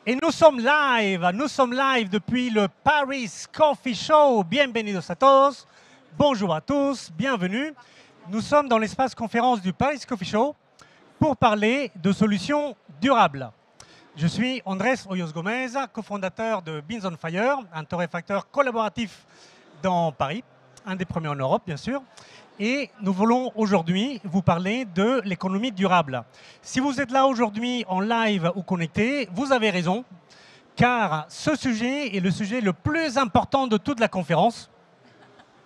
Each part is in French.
Et nous sommes live depuis le Paris Coffee Show. Bienvenidos a todos, bonjour à tous, bienvenue. Nous sommes dans l'espace conférence du Paris Coffee Show pour parler de solutions durables. Je suis Andrés Hoyos Gómez, cofondateur de Beans on Fire, un torréfacteur collaboratif dans Paris, un des premiers en Europe bien sûr. Et nous voulons aujourd'hui vous parler de l'économie durable. Si vous êtes là aujourd'hui en live ou connecté, vous avez raison, car ce sujet est le sujet le plus important de toute la conférence,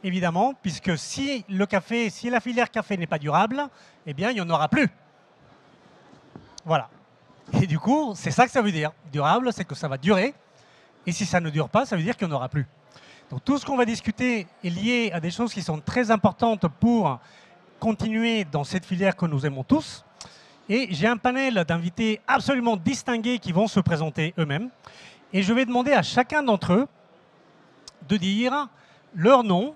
évidemment, puisque si la filière café n'est pas durable, eh bien, il n'y en aura plus. Voilà. Et du coup, c'est ça que ça veut dire. Durable, c'est que ça va durer. Et si ça ne dure pas, ça veut dire qu'il n'y en aura plus. Donc tout ce qu'on va discuter est lié à des choses qui sont très importantes pour continuer dans cette filière que nous aimons tous. Et j'ai un panel d'invités absolument distingués qui vont se présenter eux-mêmes. Et je vais demander à chacun d'entre eux de dire leur nom,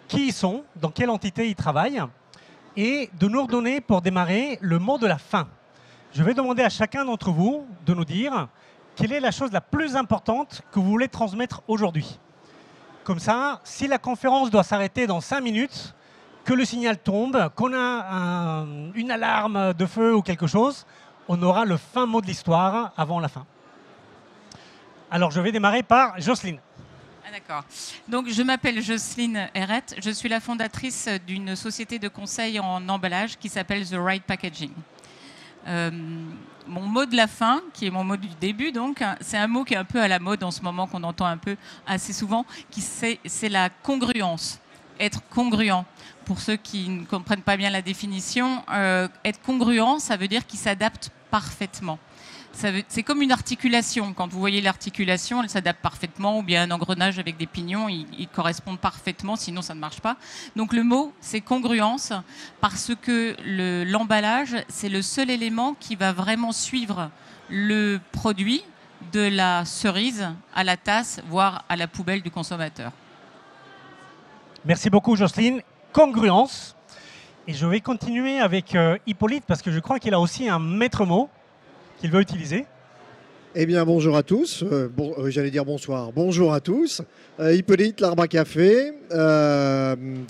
qui ils sont, dans quelle entité ils travaillent, et de nous redonner pour démarrer le mot de la fin. Je vais demander à chacun d'entre vous de nous dire quelle est la chose la plus importante que vous voulez transmettre aujourd'hui. Comme ça, si la conférence doit s'arrêter dans 5 minutes, que le signal tombe, qu'on a une alarme de feu ou quelque chose, on aura le fin mot de l'histoire avant la fin. Alors, je vais démarrer par Jocelyne. Ah, d'accord. Donc, je m'appelle Jocelyne Herrette. Je suis la fondatrice d'une société de conseil en emballage qui s'appelle The Right Packaging. Mon mot de la fin, qui est mon mot du début, donc, c'est un mot qui est un peu à la mode en ce moment, qu'on entend un peu assez souvent, c'est la congruence. Être congruent. Pour ceux qui ne comprennent pas bien la définition, être congruent, ça veut dire qu'il s'adapte parfaitement. C'est comme une articulation. Quand vous voyez l'articulation, elle s'adapte parfaitement, ou bien un engrenage avec des pignons, ils correspondent parfaitement, sinon ça ne marche pas. Donc le mot, c'est congruence, parce que l'emballage, c'est le seul élément qui va vraiment suivre le produit de la cerise à la tasse, voire à la poubelle du consommateur. Merci beaucoup, Jocelyne. Congruence. Et je vais continuer avec Hippolyte, parce que je crois qu'il a aussi un maître mot qu'il veut utiliser. Eh bien, bonjour à tous. J'allais dire bonsoir. Bonjour à tous. Hippolyte, l'Arbre à Café,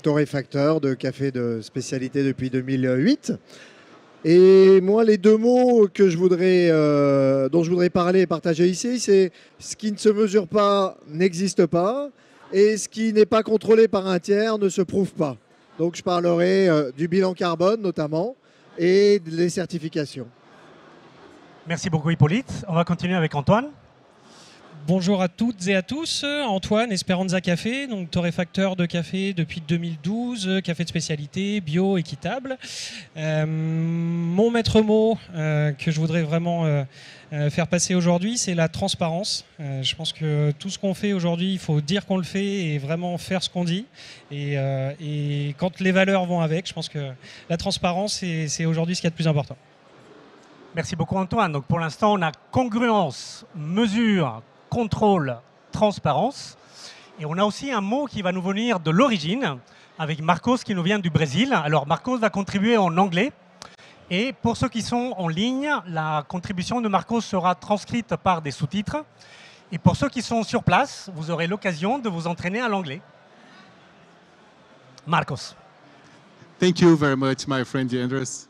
torréfacteur de café de spécialité depuis 2008. Et moi, les deux mots que dont je voudrais parler et partager ici, c'est ce qui ne se mesure pas n'existe pas et ce qui n'est pas contrôlé par un tiers ne se prouve pas. Donc, je parlerai du bilan carbone notamment et des certifications. Merci beaucoup Hippolyte. On va continuer avec Antoine. Bonjour à toutes et à tous. Antoine, Esperanza Café, donc torréfacteur de café depuis 2012, café de spécialité, bio, équitable. Mon maître mot que je voudrais vraiment faire passer aujourd'hui, c'est la transparence. Je pense que tout ce qu'on fait aujourd'hui, il faut dire qu'on le fait et vraiment faire ce qu'on dit. Et quand les valeurs vont avec, je pense que la transparence, c'est aujourd'hui ce qu'il y a de plus important. Merci beaucoup Antoine. Donc pour l'instant, on a congruence, mesure, contrôle, transparence. Et on a aussi un mot qui va nous venir de l'origine, avec Marcos qui nous vient du Brésil. Alors Marcos va contribuer en anglais. Et pour ceux qui sont en ligne, la contribution de Marcos sera transcrite par des sous-titres. Et pour ceux qui sont sur place, vous aurez l'occasion de vous entraîner à l'anglais. Marcos. Thank you very much, my friend Andres.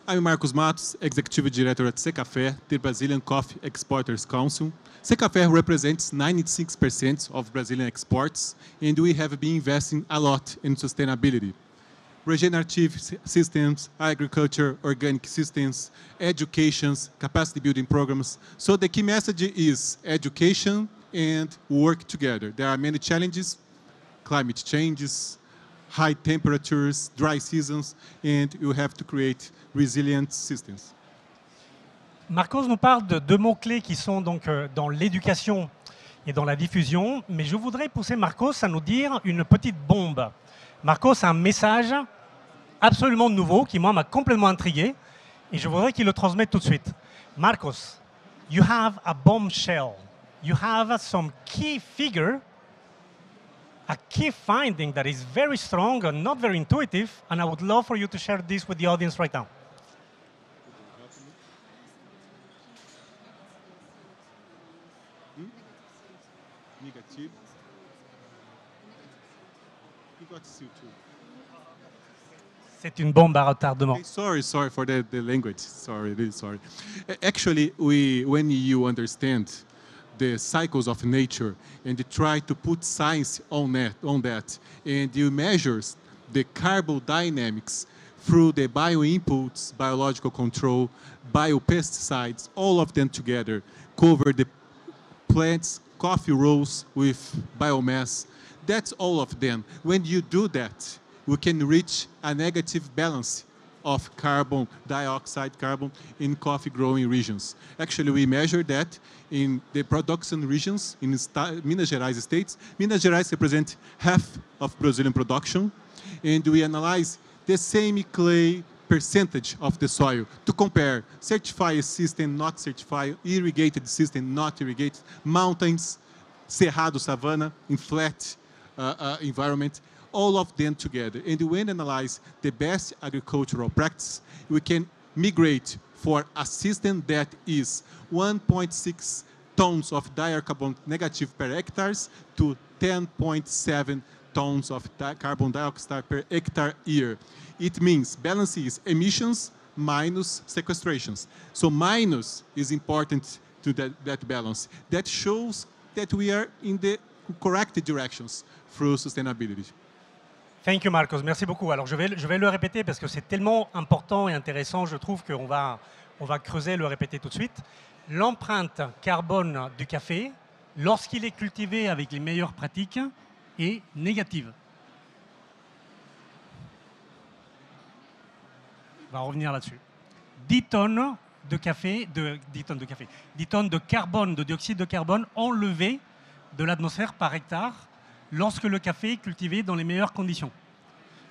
I'm Marcos Matos, Executive Director at Secafé, the Brazilian Coffee Exporters Council. Secafé represents 96% of Brazilian exports, and we have been investing a lot in sustainability. Regenerative systems, agriculture, organic systems, education, capacity building programs. So the key message is education and work together. There are many challenges, climate changes, high temperatures, dry seasons, and you have to create resilient systems. Marcos nous parle de deux mots-clés qui sont donc dans l'éducation et dans la diffusion, mais je voudrais pousser Marcos à nous dire une petite bombe. Marcos a un message absolument nouveau qui, moi, m'a complètement intrigué et je voudrais qu'il le transmette tout de suite. Marcos, you have a bombshell. You have some key figure, a key finding that is very strong and not very intuitive, and I would love for you to share this with the audience right now. Negative. You got CO2. C'est une bombe à retardement. Okay, sorry for the language. Sorry, really sorry. Actually, when you understand the cycles of nature and you try to put science on that, and you measure the carbon dynamics through the bio-inputs, biological control, biopesticides, all of them together cover the plants, coffee rows with biomass. That's all of them. When you do that, we can reach a negative balance of carbon dioxide, carbon in coffee growing regions. Actually, we measure that in the production regions in Minas Gerais states. Minas Gerais represents half of Brazilian production, and we analyze the same clay percentage of the soil to compare certified system, not certified, irrigated system, not irrigated, mountains, cerrado, savanna, in flat environment, all of them together. And when we analyze the best agricultural practice, we can migrate for a system that is 1.6 tons of carbon negative per hectares to 10.7 tons of carbon dioxide per hectare year. It means balance is emissions minus sequestrations. So minus is important to that balance. That shows that we are in the correct directions through sustainability. Thank you, Marcos. Merci beaucoup. Alors, je vais le répéter parce que c'est tellement important et intéressant, je trouve qu'on va creuser, le répéter tout de suite. L'empreinte carbone du café, lorsqu'il est cultivé avec les meilleures pratiques, est négative. On va revenir là-dessus. 10 tonnes de carbone, de dioxyde de carbone enlevé de l'atmosphère par hectare lorsque le café est cultivé dans les meilleures conditions.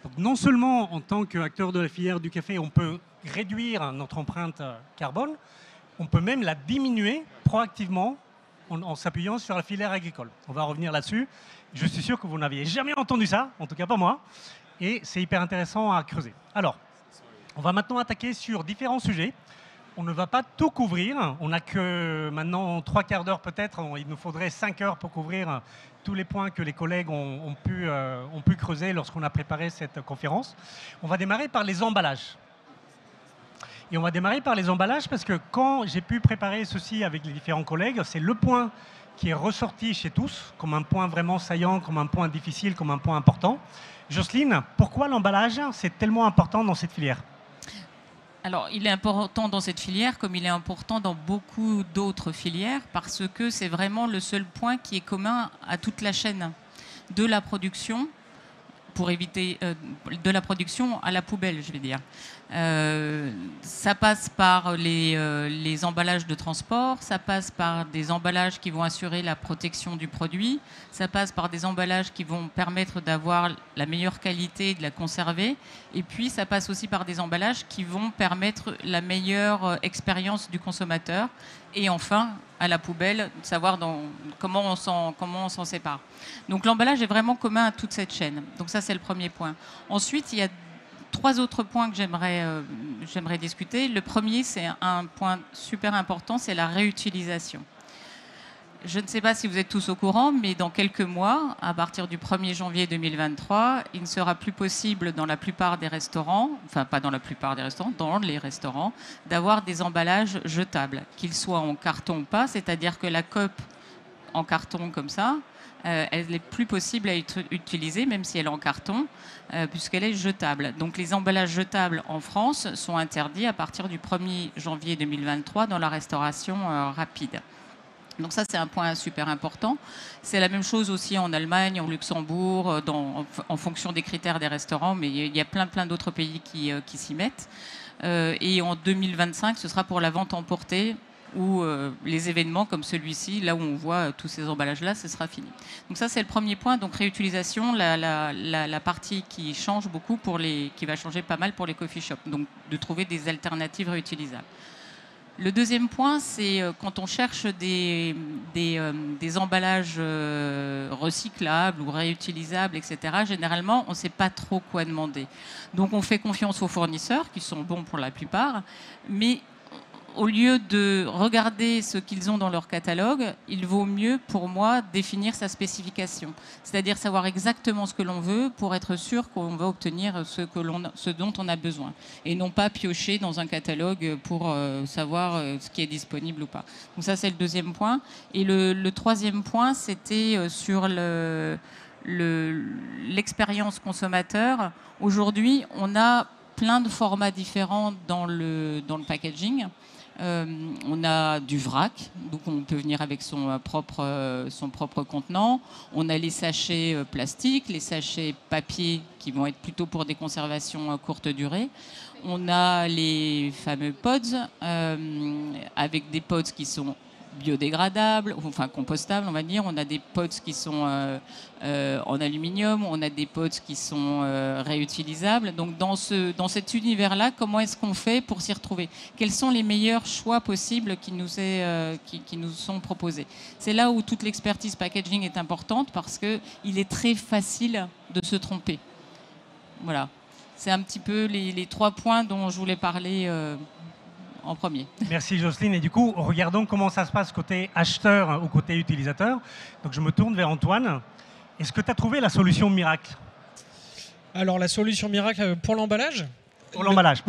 Donc non seulement en tant qu'acteur de la filière du café, on peut réduire notre empreinte carbone, on peut même la diminuer proactivement en s'appuyant sur la filière agricole. On va revenir là-dessus. Je suis sûr que vous n'aviez jamais entendu ça, en tout cas pas moi, et c'est hyper intéressant à creuser. Alors, on va maintenant attaquer sur différents sujets. On ne va pas tout couvrir, on n'a que maintenant 3 quarts d'heure peut-être, il nous faudrait 5 heures pour couvrir tous les points que les collègues ont pu creuser lorsqu'on a préparé cette conférence. On va démarrer par les emballages. Et on va démarrer par les emballages parce que quand j'ai pu préparer ceci avec les différents collègues, c'est le point qui est ressorti chez tous comme un point vraiment saillant, comme un point difficile, comme un point important. Jocelyne, pourquoi l'emballage, c'est tellement important dans cette filière ? Alors, il est important dans cette filière comme il est important dans beaucoup d'autres filières parce que c'est vraiment le seul point qui est commun à toute la chaîne de la production, pour éviter de la production à la poubelle, je vais dire. Ça passe par les emballages de transport, ça passe par des emballages qui vont assurer la protection du produit, ça passe par des emballages qui vont permettre d'avoir la meilleure qualité, de la conserver, et puis ça passe aussi par des emballages qui vont permettre la meilleure expérience du consommateur, et enfin, à la poubelle, de savoir comment on s'en sépare. Donc l'emballage est vraiment commun à toute cette chaîne. Donc ça, c'est le premier point. Ensuite, il y a 3 autres points que j'aimerais discuter. Le premier, c'est un point super important, c'est la réutilisation. Je ne sais pas si vous êtes tous au courant, mais dans quelques mois, à partir du 1er janvier 2023, il ne sera plus possible dans la plupart des restaurants, enfin pas dans la plupart des restaurants, dans les restaurants, d'avoir des emballages jetables, qu'ils soient en carton ou pas, c'est-à-dire que la coupe en carton comme ça, elle n'est plus possible à être utilisée, même si elle est en carton, puisqu'elle est jetable. Donc les emballages jetables en France sont interdits à partir du 1er janvier 2023 dans la restauration rapide. Donc ça, c'est un point super important. C'est la même chose aussi en Allemagne, en Luxembourg, en fonction des critères des restaurants, mais il y a plein d'autres pays qui s'y mettent. Et en 2025, ce sera pour la vente emportée ou les événements comme celui-ci, là où on voit tous ces emballages-là, ce sera fini. Donc ça, c'est le premier point. Donc réutilisation, la partie qui change beaucoup, qui va changer pas mal pour les coffee shops. Donc de trouver des alternatives réutilisables. Le deuxième point, c'est quand on cherche des emballages recyclables ou réutilisables, etc., généralement, on ne sait pas trop quoi demander. Donc, on fait confiance aux fournisseurs, qui sont bons pour la plupart, mais au lieu de regarder ce qu'ils ont dans leur catalogue, il vaut mieux, pour moi, définir sa spécification. C'est-à-dire savoir exactement ce que l'on veut pour être sûr qu'on va obtenir ce dont on a besoin. Et non pas piocher dans un catalogue pour savoir ce qui est disponible ou pas. Donc ça, c'est le deuxième point. Et le troisième point, c'était sur l'expérience consommateur. Aujourd'hui, on a plein de formats différents dans le packaging. On a du vrac, donc on peut venir avec son propre contenant. On a les sachets plastiques, les sachets papier qui vont être plutôt pour des conservations courte durée. On a les fameux pods avec des pods qui sont biodégradables, enfin compostables, on va dire. On a des pods qui sont en aluminium, on a des pods qui sont réutilisables. Donc dans cet univers-là, comment est-ce qu'on fait pour s'y retrouver? Quels sont les meilleurs choix possibles qui nous sont proposés? C'est là où toute l'expertise packaging est importante parce qu'il est très facile de se tromper. Voilà. C'est un petit peu les 3 points dont je voulais parler en premier. Merci Jocelyne. Et du coup, regardons comment ça se passe côté acheteur ou côté utilisateur. Donc je me tourne vers Antoine. Est-ce que tu as trouvé la solution miracle? Alors la solution miracle pour l'emballage? Pour l'emballage.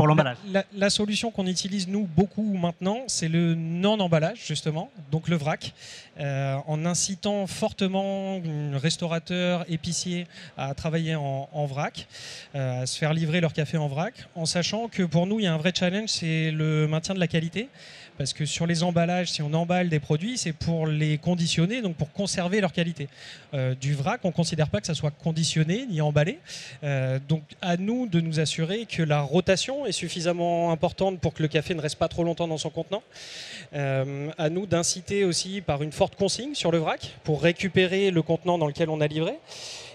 La solution qu'on utilise nous beaucoup maintenant, c'est le non-emballage justement, donc le vrac, en incitant fortement restaurateurs, épiciers à travailler en vrac, à se faire livrer leur café en vrac, en sachant que pour nous, il y a un vrai challenge, c'est le maintien de la qualité. Parce que sur les emballages, si on emballe des produits, c'est pour les conditionner, donc pour conserver leur qualité. Du vrac, on ne considère pas que ça soit conditionné ni emballé. Donc à nous de nous assurer que la rotation est suffisamment importante pour que le café ne reste pas trop longtemps dans son contenant. À nous d'inciter aussi par une forte consigne sur le vrac pour récupérer le contenant dans lequel on a livré.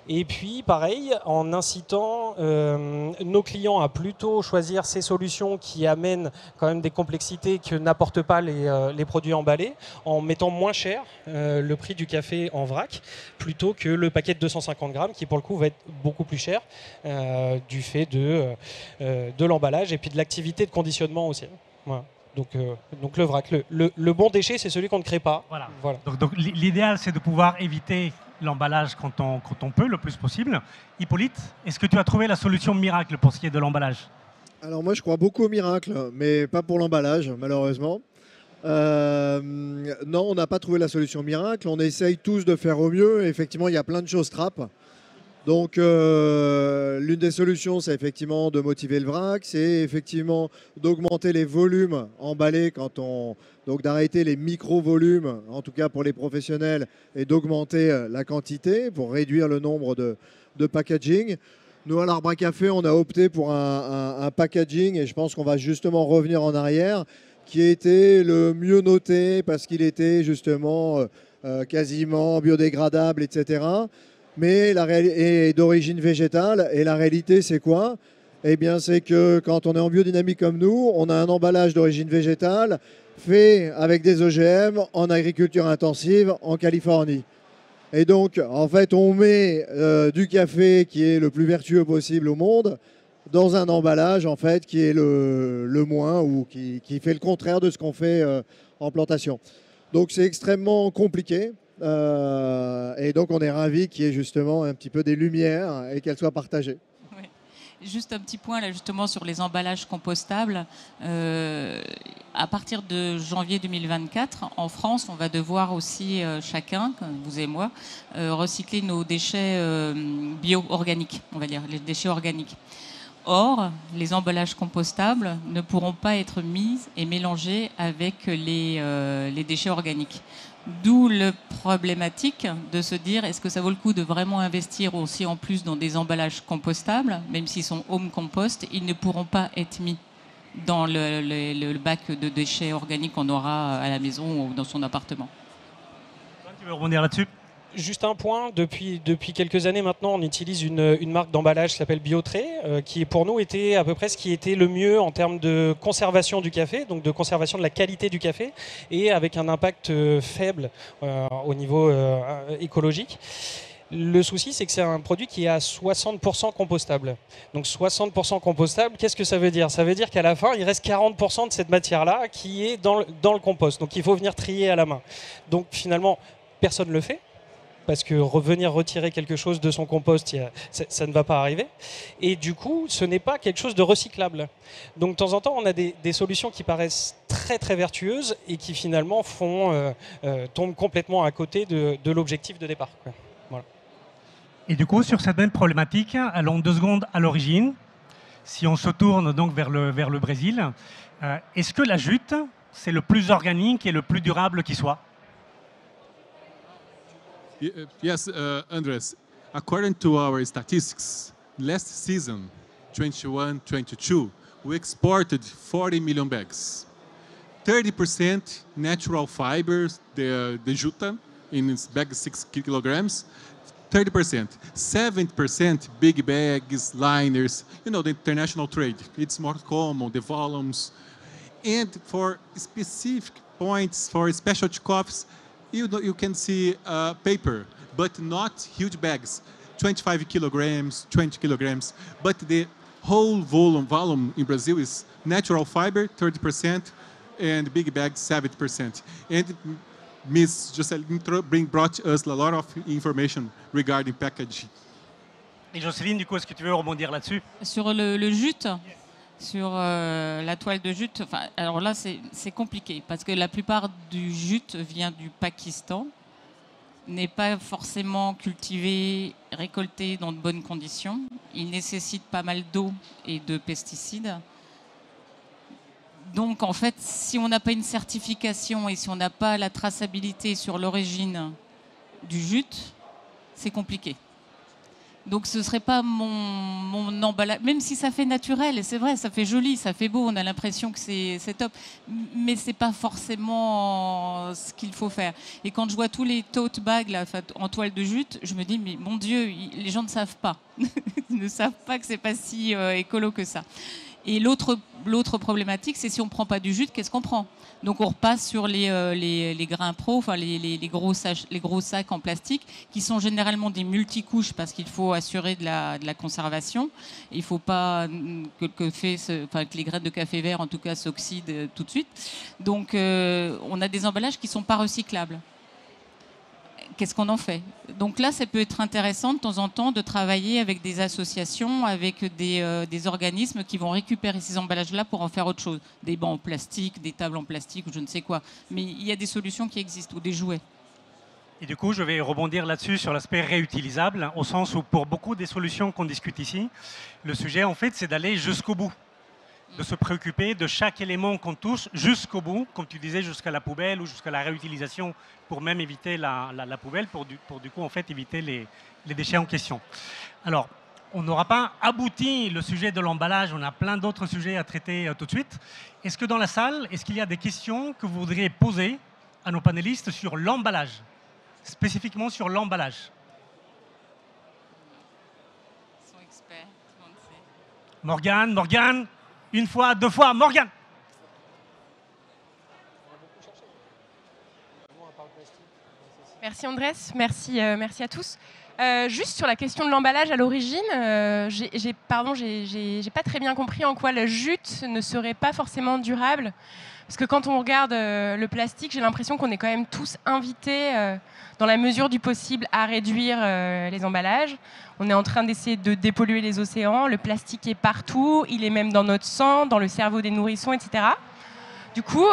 Et puis, pareil, en incitant nos clients à plutôt choisir ces solutions qui amènent quand même des complexités que n'apportent pas les produits emballés, en mettant moins cher le prix du café en vrac, plutôt que le paquet de 250 grammes, qui pour le coup va être beaucoup plus cher du fait de l'emballage et puis de l'activité de conditionnement aussi. Voilà. Donc le vrac. Le bon déchet, c'est celui qu'on ne crée pas. Voilà. Voilà. Donc l'idéal, c'est de pouvoir éviter l'emballage quand on peut, le plus possible. Hippolyte, est-ce que tu as trouvé la solution miracle pour ce qui est de l'emballage? Alors moi, je crois beaucoup au miracle, mais pas pour l'emballage, malheureusement. Non, on n'a pas trouvé la solution miracle. On essaye tous de faire au mieux. Effectivement, il y a plein de choses trappes. Donc, l'une des solutions, c'est effectivement de motiver le vrac, c'est effectivement d'augmenter les volumes emballés donc d'arrêter les micro-volumes, en tout cas pour les professionnels, et d'augmenter la quantité pour réduire le nombre de packaging. Nous, à l'Arbre à Café, on a opté pour un packaging, et je pense qu'on va justement revenir en arrière, qui était le mieux noté parce qu'il était justement quasiment biodégradable, etc., mais est d'origine végétale. Et la réalité, c'est quoi? Eh bien, c'est que quand on est en biodynamie comme nous, on a un emballage d'origine végétale fait avec des OGM en agriculture intensive en Californie. Et donc, en fait, on met du café qui est le plus vertueux possible au monde dans un emballage, en fait, qui est le moins ou qui fait le contraire de ce qu'on fait en plantation. Donc, c'est extrêmement compliqué. Et donc on est ravis qu'il y ait justement un petit peu des lumières et qu'elles soient partagées. Oui. Juste un petit point là justement sur les emballages compostables. À partir de janvier 2024, en France, on va devoir aussi chacun, vous et moi, recycler nos déchets bio-organiques, on va dire, les déchets organiques. Or, les emballages compostables ne pourront pas être mis et mélangés avec les déchets organiques. D'où la problématique de se dire est-ce que ça vaut le coup de vraiment investir aussi en plus dans des emballages compostables, même s'ils sont home compost, ils ne pourront pas être mis dans le bac de déchets organiques qu'on aura à la maison ou dans son appartement. Tu veux rebondir là-dessus ? Juste un point, depuis quelques années maintenant, on utilise une marque d'emballage qui s'appelle Biotray, qui pour nous était à peu près ce qui était le mieux en termes de conservation du café, donc de conservation de la qualité du café, et avec un impact faible au niveau écologique. Le souci, c'est que c'est un produit qui est à 60% compostable. Donc 60% compostable, qu'est-ce que ça veut dire? Ça veut dire qu'à la fin, il reste 40% de cette matière-là qui est dans le compost. Donc il faut venir trier à la main. Donc finalement, personne ne le fait. Parce que revenir retirer quelque chose de son compost, ça ne va pas arriver. Et du coup, ce n'est pas quelque chose de recyclable. Donc de temps en temps, on a des solutions qui paraissent très très vertueuses et qui finalement tombent complètement à côté de l'objectif de départ, quoi. Voilà. Et du coup, sur cette même problématique, allons 2 secondes à l'origine. Si on se tourne donc vers le Brésil, est-ce que la jute, c'est le plus organique et le plus durable qui soit? Yes, Andres. According to our statistics, last season, 21-22, we exported 40 million bags. 30% natural fibers, the juta, in its bag 6 kilograms. 30%. 70% big bags, liners, the international trade. It's more common, the volumes. And for specific points, for specialty coffees, you can see paper, but not huge bags, 25 kilograms, 20 kilograms. But the whole volume in Brazil is natural fiber, 30%, and big bags, 70%. And Ms. Jocelyne brought us a lot of information regarding packaging. Et Jocelyne, du coup, est-ce que tu veux rebondir là-dessus? Sur le jute, sur la toile de jute, alors là c'est compliqué parce que la plupart du jute vient du Pakistan, n'est pas forcément cultivé, récolté dans de bonnes conditions. Il nécessite pas mal d'eau et de pesticides. Donc en fait, si on n'a pas une certification et si on n'a pas la traçabilité sur l'origine du jute, c'est compliqué. Donc ce ne serait pas mon emballage, même si ça fait naturel, et c'est vrai, ça fait joli, ça fait beau, on a l'impression que c'est top, mais ce n'est pas forcément ce qu'il faut faire. Et quand je vois tous les tote bags là, en toile de jute, je me dis, mais mon Dieu, les gens ne savent pas. Ils ne savent pas que ce n'est pas si écolo que ça. Et l'autre problématique, c'est si on ne prend pas du jute, qu'est-ce qu'on prend? Donc on repasse sur les grains pro, enfin les gros sacs en plastique, qui sont généralement des multicouches parce qu'il faut assurer de la conservation. Il ne faut pas que les graines de café vert, en tout cas, s'oxydent tout de suite. Donc on a des emballages qui ne sont pas recyclables. Qu'est-ce qu'on en fait? Donc là, ça peut être intéressant de temps en temps de travailler avec des associations, avec des organismes qui vont récupérer ces emballages-là pour en faire autre chose. Des bancs en plastique, des tables en plastique ou je ne sais quoi. Mais il y a des solutions qui existent, ou des jouets. Et du coup, je vais rebondir là-dessus sur l'aspect réutilisable, au sens où pour beaucoup des solutions qu'on discute ici, le sujet, en fait, c'est d'aller jusqu'au bout, de se préoccuper de chaque élément qu'on touche jusqu'au bout, comme tu disais, jusqu'à la poubelle ou jusqu'à la réutilisation, pour même éviter la poubelle, pour du coup, en fait, éviter les déchets en question. Alors, on n'aura pas abouti le sujet de l'emballage, on a plein d'autres sujets à traiter tout de suite. Est-ce que dans la salle, est-ce qu'il y a des questions que vous voudriez poser à nos panélistes sur l'emballage, spécifiquement sur l'emballage? Ils sont experts, tout le monde sait. Morgane, une fois, 2 fois, Morgane. Merci Andrés, merci à tous. Juste sur la question de l'emballage à l'origine, j'ai pas très bien compris en quoi la jute ne serait pas forcément durable. Parce que quand on regarde le plastique, j'ai l'impression qu'on est quand même tous invités, dans la mesure du possible, à réduire les emballages. On est en train d'essayer de dépolluer les océans. Le plastique est partout. Il est même dans notre sang, dans le cerveau des nourrissons, etc. Du coup,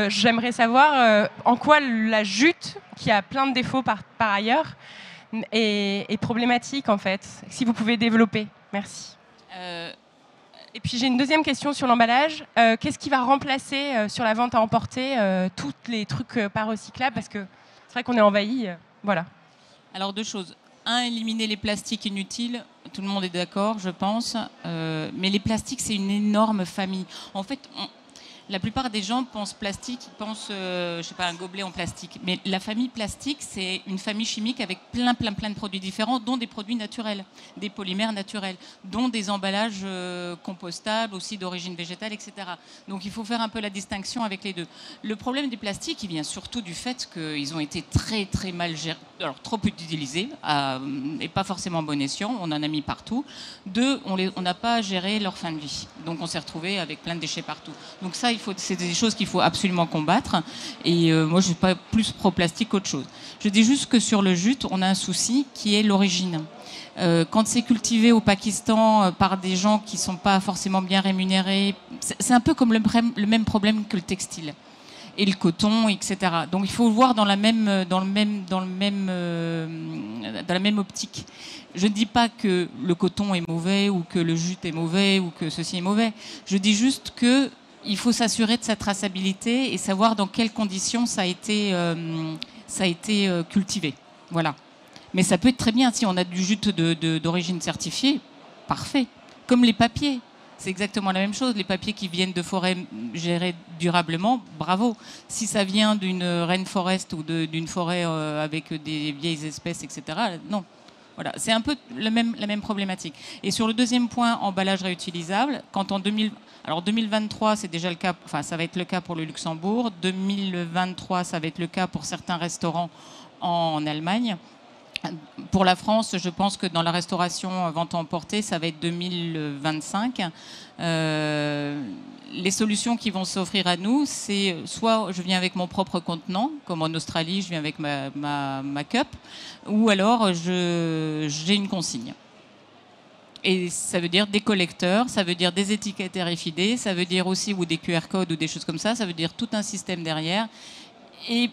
j'aimerais savoir en quoi la jute, qui a plein de défauts par ailleurs, est problématique, en fait. Si vous pouvez développer. Merci. Et puis j'ai une deuxième question sur l'emballage. Qu'est-ce qui va remplacer sur la vente à emporter tous les trucs pas recyclables? Parce que c'est vrai qu'on est envahi. Voilà. Alors 2 choses. 1, éliminer les plastiques inutiles. Tout le monde est d'accord, je pense. Mais les plastiques, c'est une énorme famille. En fait, La plupart des gens pensent plastique, ils pensent, je sais pas, un gobelet en plastique. Mais la famille plastique, c'est une famille chimique avec plein de produits différents, dont des produits naturels, des polymères naturels, dont des emballages compostables, aussi d'origine végétale, etc. Donc il faut faire un peu la distinction avec les deux. Le problème des plastiques, il vient surtout du fait qu'ils ont été très mal gérés, alors trop utilisés, et pas forcément bon escient, on en a mis partout. Deux, on n'a pas géré leur fin de vie. Donc on s'est retrouvé avec plein de déchets partout. Donc ça, c'est des choses qu'il faut absolument combattre. Et moi, je ne suis pas plus pro-plastique qu'autre chose. Je dis juste que sur le jute, on a un souci qui est l'origine. Quand c'est cultivé au Pakistan par des gens qui ne sont pas forcément bien rémunérés, c'est un peu comme le même problème que le textile et le coton, etc. Donc il faut le voir dans la même optique. Je ne dis pas que le coton est mauvais ou que le jute est mauvais ou que ceci est mauvais. Je dis juste que il faut s'assurer de sa traçabilité et savoir dans quelles conditions ça a été cultivé. Voilà. Mais ça peut être très bien si on a du jute d'origine certifiée, parfait. Comme les papiers, c'est exactement la même chose. Les papiers qui viennent de forêts gérées durablement, bravo. Si ça vient d'une rainforest ou d'une forêt avec des vieilles espèces, etc., non. Voilà, c'est un peu la même problématique. Et sur le deuxième point, emballage réutilisable, quand en 2023, c'est déjà le cas, enfin ça va être le cas pour le Luxembourg, 2023, ça va être le cas pour certains restaurants en Allemagne. Pour la France, je pense que dans la restauration vente à emporter, ça va être 2025. Les solutions qui vont s'offrir à nous, c'est soit je viens avec mon propre contenant, comme en Australie, je viens avec ma cup, ou alors j'ai une consigne. Et ça veut dire des collecteurs, ça veut dire des étiquettes RFID, ça veut dire aussi ou des QR codes ou des choses comme ça veut dire tout un système derrière. Et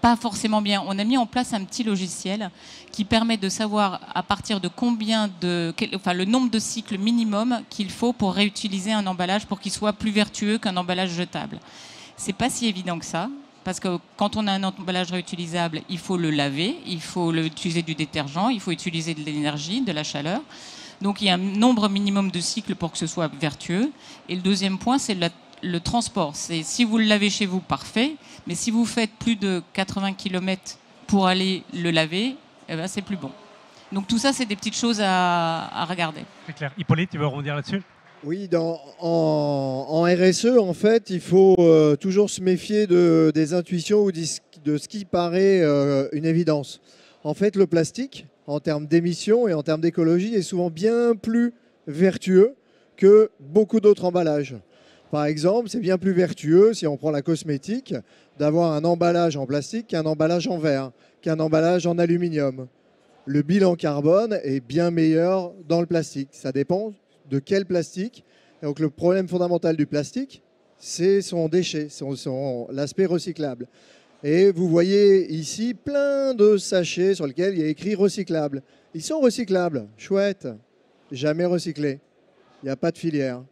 pas forcément bien. On a mis en place un petit logiciel qui permet de savoir à partir de le nombre de cycles minimum qu'il faut pour réutiliser un emballage pour qu'il soit plus vertueux qu'un emballage jetable. C'est pas si évident que ça, parce que quand on a un emballage réutilisable, il faut le laver, il faut utiliser du détergent, il faut utiliser de l'énergie, de la chaleur. Donc il y a un nombre minimum de cycles pour que ce soit vertueux. Et le deuxième point, c'est le transport. C'est si vous le lavez chez vous, parfait. Mais si vous faites plus de 80 km pour aller le laver, eh ben, c'est plus bon. Donc tout ça, c'est des petites choses à regarder. C'est clair. Hippolyte, tu veux rebondir là-dessus ? Oui, en RSE, en fait, il faut toujours se méfier des intuitions ou de ce qui paraît une évidence. En fait, le plastique, en termes d'émissions et en termes d'écologie, est souvent bien plus vertueux que beaucoup d'autres emballages. Par exemple, c'est bien plus vertueux, si on prend la cosmétique, d'avoir un emballage en plastique qu'un emballage en verre, qu'un emballage en aluminium. Le bilan carbone est bien meilleur dans le plastique. Ça dépend de quel plastique. Et donc le problème fondamental du plastique, c'est son déchet, l'aspect recyclable. Et vous voyez ici plein de sachets sur lesquels il y a écrit recyclable. Ils sont recyclables, chouette, jamais recyclés. Il n'y a pas de filière.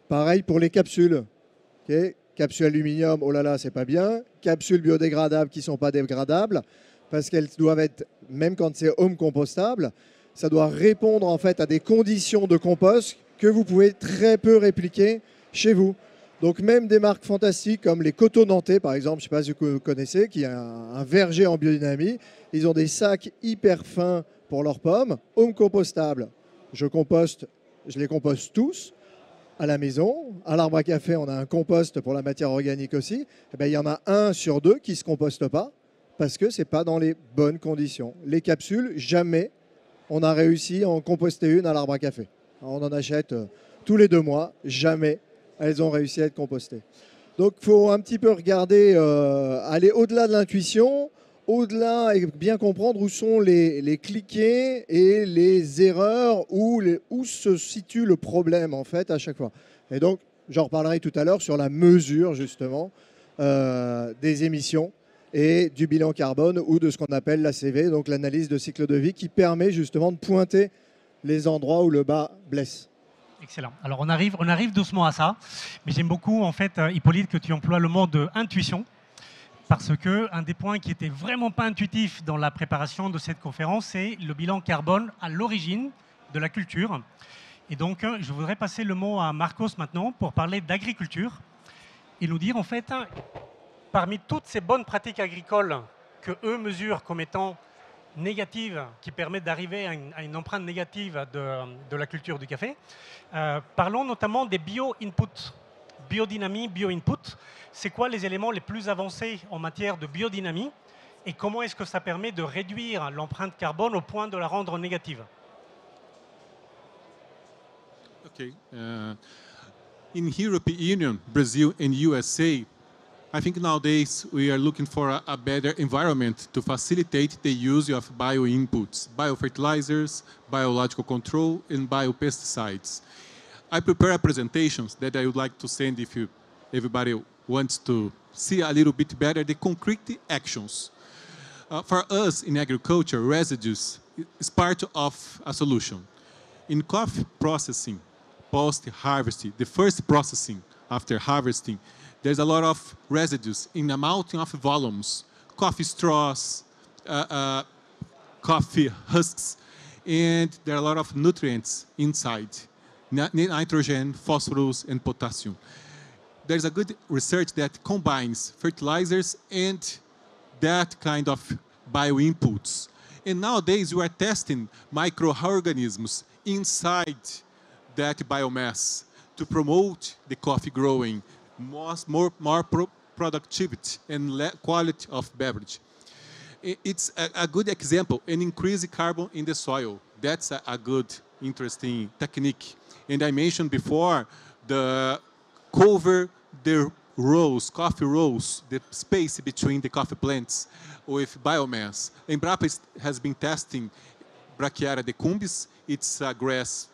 Pareil pour les capsules. Okay. Capsules aluminium, oh là là, c'est pas bien. Capsules biodégradables qui ne sont pas dégradables, parce qu'elles doivent être, même quand c'est home compostable, ça doit répondre en fait à des conditions de compost que vous pouvez très peu répliquer chez vous. Donc même des marques fantastiques comme les Coteaux Nantais, par exemple, je ne sais pas si vous connaissez, qui est un verger en biodynamie, ils ont des sacs hyper fins pour leurs pommes, home compostables. Je les composte tous. À la maison, à l'arbre à café, on a un compost pour la matière organique aussi. Eh bien, il y en a 1 sur 2 qui ne se composte pas parce que ce n'est pas dans les bonnes conditions. Les capsules, jamais on a réussi à en composter une à l'arbre à café. On en achète tous les 2 mois, jamais elles ont réussi à être compostées. Donc il faut un petit peu regarder, aller au-delà de l'intuition, au-delà et bien comprendre où sont les cliquets et les erreurs, où se situe le problème en fait à chaque fois. Et donc j'en reparlerai tout à l'heure sur la mesure justement des émissions et du bilan carbone ou de ce qu'on appelle l'ACV, donc l'analyse de cycle de vie qui permet justement de pointer les endroits où le bas blesse. Excellent. Alors on arrive doucement à ça, mais j'aime beaucoup en fait Hippolyte que tu emploies le mot de intuition. Parce qu'un des points qui était vraiment pas intuitif dans la préparation de cette conférence, c'est le bilan carbone à l'origine de la culture. Et donc, je voudrais passer le mot à Marcos maintenant pour parler d'agriculture. et nous dire en fait, parmi toutes ces bonnes pratiques agricoles que eux mesurent comme étant négatives, qui permettent d'arriver à une empreinte négative de la culture du café, parlons notamment des bio-inputs, biodynamie, bio-input. C'est quoi les éléments les plus avancés en matière de biodynamie et comment est-ce que ça permet de réduire l'empreinte carbone au point de la rendre négative? Okay. In European Union, Brazil and USA, I think nowadays we are looking for a better environment to facilitate the use of bio-inputs, biofertilizers, biological control, and biopesticides. I prepare presentations that I would like to send if everybody wants to see a little bit better the concrete actions. For us in agriculture, residues is part of a solution. In coffee processing, post-harvesting, the first processing after harvesting, there's a lot of residues in a mountain of volumes, coffee straws, coffee husks, and there are a lot of nutrients inside, nitrogen, phosphorus, and potassium. There's a good research that combines fertilizers and that kind of bioinputs. And nowadays we are testing microorganisms inside that biomass to promote the coffee growing, more productivity and quality of beverage. It's a good example, and increase carbon in the soil. That's a good, interesting technique. And I mentioned before, the cover the rows, coffee rows, the space between the coffee plants with biomass. Embrapa has been testing Brachiaria decumbens. It's a grass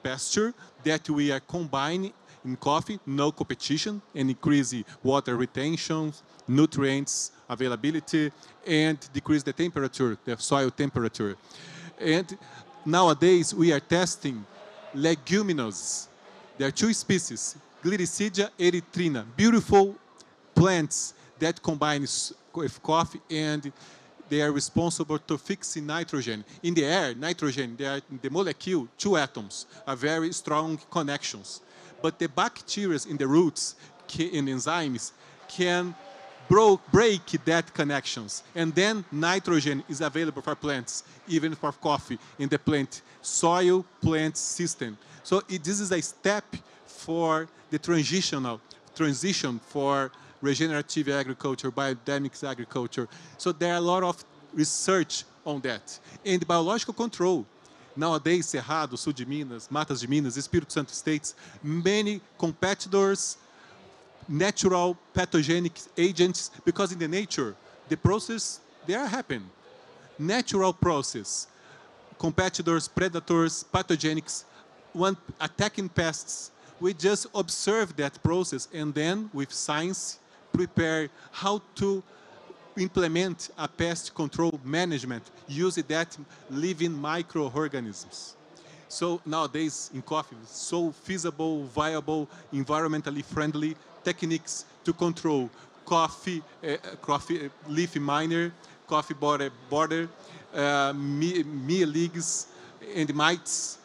pasture that we are combining in coffee, no competition, and increase water retention, nutrients availability, and decrease the temperature, the soil temperature. And nowadays we are testing leguminous. There are two species, Glyricidea erythrina, beautiful plants that combine with coffee, and they are responsible to fixing nitrogen. In the air, nitrogen, they are in the molecule, two atoms, are very strong connections. But the bacteria in the roots and enzymes can break that connections. And then nitrogen is available for plants, even for coffee in the plant, soil plant system. So this is a step for the transition for regenerative agriculture, biodynamic agriculture. So there are a lot of research on that. And biological control. Nowadays, Cerrado, Sul de Minas, Matas de Minas, Espírito Santo states, many competitors, natural pathogenic agents, because in the nature, the process, they are happening. Natural process, competitors, predators, pathogenics, attacking pests. We just observe that process and then with science prepare how to implement a pest control management using that living microorganisms. So nowadays in coffee, so feasible, viable, environmentally friendly techniques to control coffee leaf miner, coffee border, meal leagues, and mites.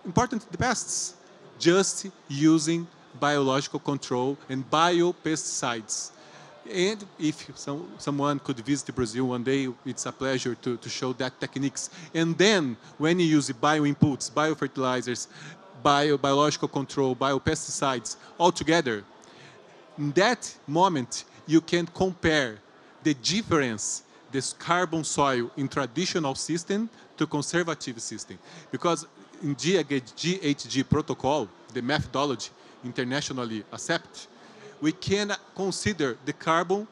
Important, the pests, just using biological control and biopesticides. And if someone could visit Brazil one day, it's a pleasure to show that techniques. And then when you use bioinputs, biofertilizers, biological control, biopesticides all together, in that moment you can compare the difference, this carbon soil in traditional system to conservative system. Because in GHG protocol, the methodology internationally accepted, we can consider the carbon,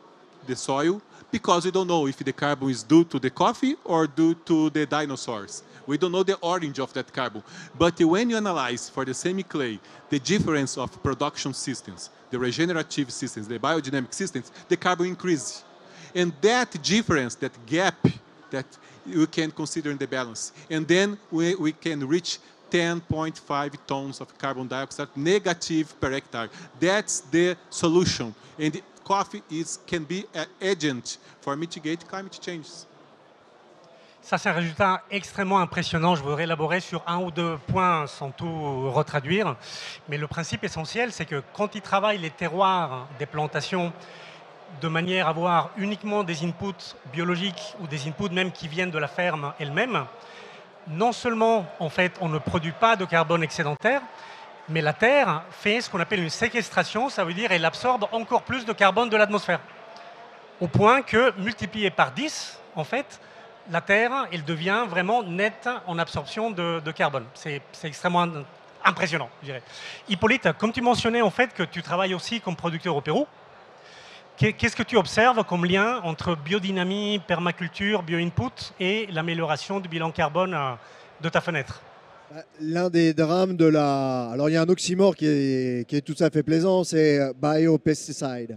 the soil, because we don't know if the carbon is due to the coffee or due to the dinosaurs. We don't know the origin of that carbon. But when you analyze for the same clay, the difference of production systems, the regenerative systems, the biodynamic systems, the carbon increases. And that difference, that gap, that we can consider in the balance. And then we can reach 10.5 tons of carbon dioxide negative per hectare. That's the solution. And coffee can be an agent for mitigate climate changes. Ça, c'est un résultat extrêmement impressionnant. Je voudrais élaborer sur 1 ou 2 points sans tout retraduire. Mais le principe essentiel, c'est que quand ils travaillent les terroirs des plantations de manière à avoir uniquement des inputs biologiques ou des inputs même qui viennent de la ferme elle-même, non seulement, en fait, on ne produit pas de carbone excédentaire, mais la Terre fait ce qu'on appelle une séquestration, ça veut dire qu'elle absorbe encore plus de carbone de l'atmosphère. Au point que, multiplié par 10, en fait, la Terre, elle devient vraiment nette en absorption de carbone. C'est extrêmement impressionnant, je dirais. Hippolyte, comme tu mentionnais en fait que tu travailles aussi comme producteur au Pérou, qu'est-ce que tu observes comme lien entre biodynamie, permaculture, bio-input et l'amélioration du bilan carbone de ta fenêtre? L'un des drames de la... Alors il y a un oxymore qui est tout à fait plaisant, c'est biopesticide.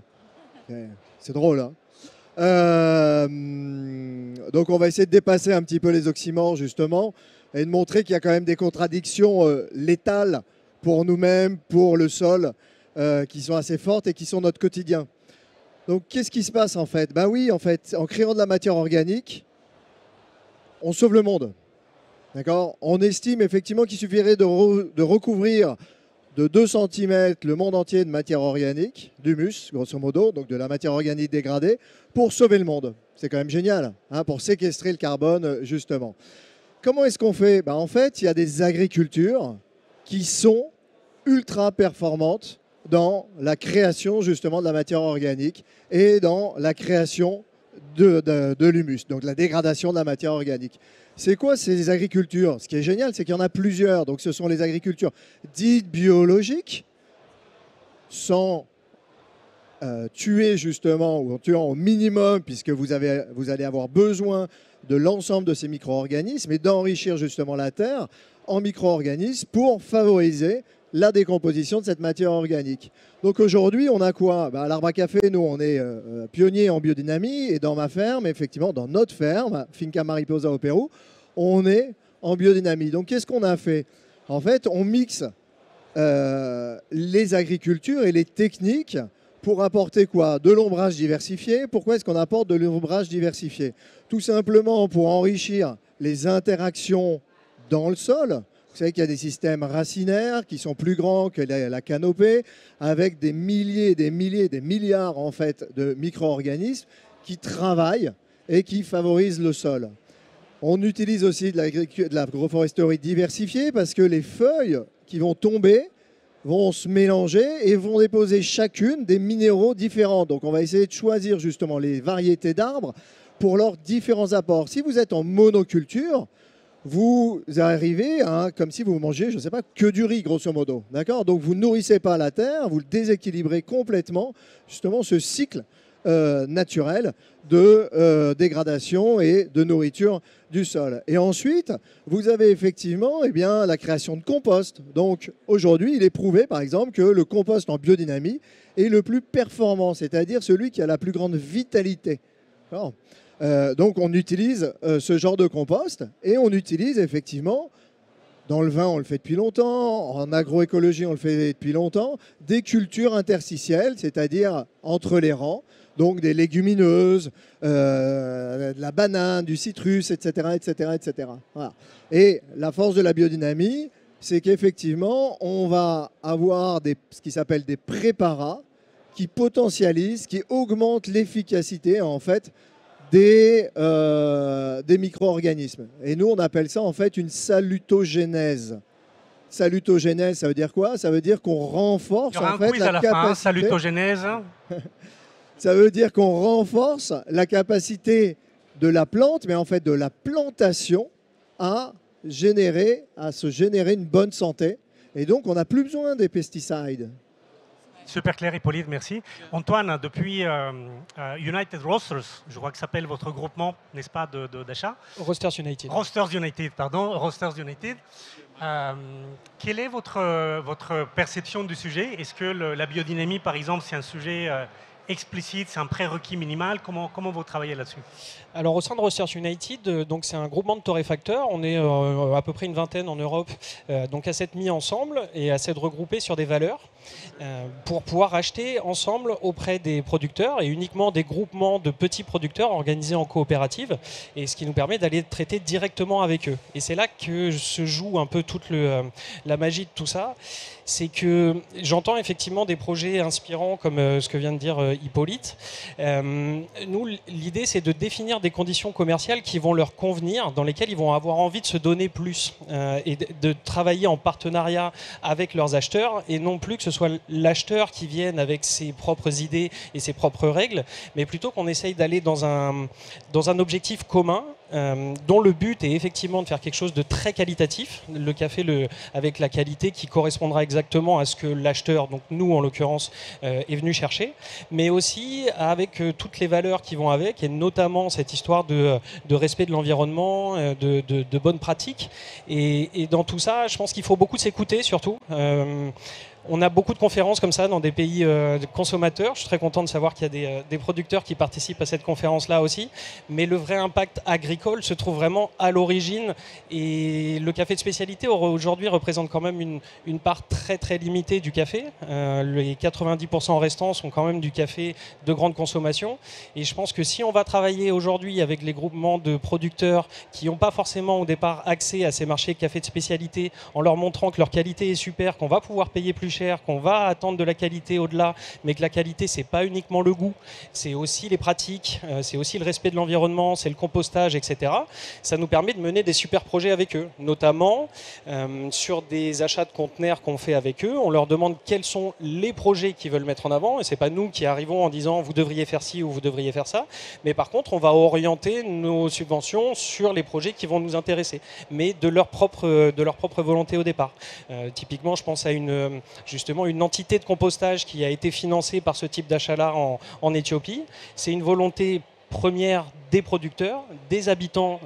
C'est drôle, hein. Donc on va essayer de dépasser un petit peu les oxymores justement et de montrer qu'il y a quand même des contradictions létales pour nous-mêmes, pour le sol, qui sont assez fortes et qui sont notre quotidien. Donc qu'est-ce qui se passe en fait? Ben oui, en fait, en créant de la matière organique, on sauve le monde. D'accord? On estime effectivement qu'il suffirait de recouvrir de 2 cm le monde entier de matière organique, d'humus, grosso modo, donc de la matière organique dégradée, pour sauver le monde. C'est quand même génial, hein, pour séquestrer le carbone, justement. Comment est-ce qu'on fait? En fait, il y a des agricultures qui sont ultra performantes dans la création, justement, de la matière organique et dans la création de l'humus, donc la dégradation de la matière organique. C'est quoi ces agricultures? Ce qui est génial, c'est qu'il y en a plusieurs. Donc ce sont les agricultures dites biologiques, sans tuer justement, ou en tuant au minimum, puisque vous allez avoir besoin de l'ensemble de ces micro-organismes et d'enrichir justement la terre en micro-organismes pour favoriser la décomposition de cette matière organique. Donc aujourd'hui, on a quoi? À l'Arbre à Café, nous, on est pionniers en biodynamie, et dans ma ferme, effectivement, dans notre ferme, Finca Mariposa au Pérou, on est en biodynamie. Donc qu'est-ce qu'on a fait? En fait, on mixe les agricultures et les techniques pour apporter quoi? De l'ombrage diversifié. Pourquoi est-ce qu'on apporte de l'ombrage diversifié? Tout simplement pour enrichir les interactions dans le sol. Vous savez qu'il y a des systèmes racinaires qui sont plus grands que la canopée, avec des milliers, des milliards en fait, de micro-organismes qui travaillent et qui favorisent le sol. On utilise aussi de l'agroforesterie diversifiée parce que les feuilles qui vont tomber vont se mélanger et vont déposer chacune des minéraux différents. Donc on va essayer de choisir justement les variétés d'arbres pour leurs différents apports. Si vous êtes en monoculture, vous arrivez comme si vous mangez, je ne sais pas, que du riz, grosso modo. D'accord? Donc vous ne nourrissez pas la terre, vous le déséquilibrez complètement, justement, ce cycle naturel de dégradation et de nourriture du sol. Et ensuite, vous avez effectivement la création de compost. Donc aujourd'hui, il est prouvé, par exemple, que le compost en biodynamie est le plus performant, c'est-à-dire celui qui a la plus grande vitalité. Alors, donc on utilise ce genre de compost et on utilise effectivement, dans le vin on le fait depuis longtemps, en agroécologie on le fait depuis longtemps, des cultures interstitielles, c'est-à-dire entre les rangs, donc des légumineuses, de la banane, du citrus, etc. etc., etc. Voilà. Et la force de la biodynamie, c'est qu'effectivement on va avoir ce qui s'appelle des préparats qui potentialisent, qui augmentent l'efficacité en fait des micro-organismes. Et nous, on appelle ça en fait une salutogénèse. Salutogénèse, ça veut dire quoi? Ça veut dire qu'on renforce en fait la capacité. Salutogénèse. Ça veut dire qu'on renforce la capacité de la plante, mais en fait de la plantation, à se générer une bonne santé. Et donc, on n'a plus besoin des pesticides. Super clair, Hippolyte, merci. Antoine, depuis United Roasters, je crois que ça s'appelle votre groupement, n'est-ce pas, d'achat? Roasters United. Roasters United, pardon, Roasters United. Quelle est votre perception du sujet? Est-ce que la biodynamie, par exemple, c'est un sujet explicite, c'est un prérequis minimal? Comment vous travaillez là-dessus? Alors au sein de Roasters United, donc c'est un groupement de torréfacteurs. On est à peu près une vingtaine en Europe, donc à s'être mis ensemble et à s'être regroupés sur des valeurs. pour pouvoir acheter ensemble auprès des producteurs et uniquement des groupements de petits producteurs organisés en coopérative, et ce qui nous permet d'aller traiter directement avec eux. Et c'est là que se joue un peu toute la magie de tout ça. C'est que j'entends effectivement des projets inspirants comme ce que vient de dire Hippolyte. Nous, l'idée, c'est de définir des conditions commerciales qui vont leur convenir, dans lesquelles ils vont avoir envie de se donner plus et de travailler en partenariat avec leurs acheteurs, et non plus que ce soit l'acheteur qui vienne avec ses propres idées et ses propres règles, mais plutôt qu'on essaye d'aller dans un objectif commun, dont le but est effectivement de faire quelque chose de très qualitatif, le café avec la qualité qui correspondra exactement à ce que l'acheteur, donc nous en l'occurrence, est venu chercher, mais aussi avec toutes les valeurs qui vont avec, et notamment cette histoire de respect de l'environnement, de bonnes pratiques. Et dans tout ça, je pense qu'il faut beaucoup s'écouter surtout. On a beaucoup de conférences comme ça dans des pays consommateurs. Je suis très content de savoir qu'il y a des producteurs qui participent à cette conférence-là aussi. Mais le vrai impact agricole se trouve vraiment à l'origine. Et le café de spécialité aujourd'hui représente quand même une part très très limitée du café. Les 90% restants sont quand même du café de grande consommation. Et je pense que si on va travailler aujourd'hui avec les groupements de producteurs qui n'ont pas forcément au départ accès à ces marchés de café de spécialité, en leur montrant que leur qualité est super, qu'on va pouvoir payer plus cher, qu'on va attendre de la qualité au-delà, mais que la qualité, c'est pas uniquement le goût, c'est aussi les pratiques, c'est aussi le respect de l'environnement, c'est le compostage, etc. Ça nous permet de mener des super projets avec eux, notamment sur des achats de conteneurs qu'on fait avec eux. On leur demande quels sont les projets qu'ils veulent mettre en avant, et c'est pas nous qui arrivons en disant vous devriez faire ci ou vous devriez faire ça, mais par contre, on va orienter nos subventions sur les projets qui vont nous intéresser, mais de leur propre volonté au départ. Typiquement, je pense à justement une entité de compostage qui a été financée par ce type d'achat-là en Éthiopie. C'est une volonté première des producteurs, des habitants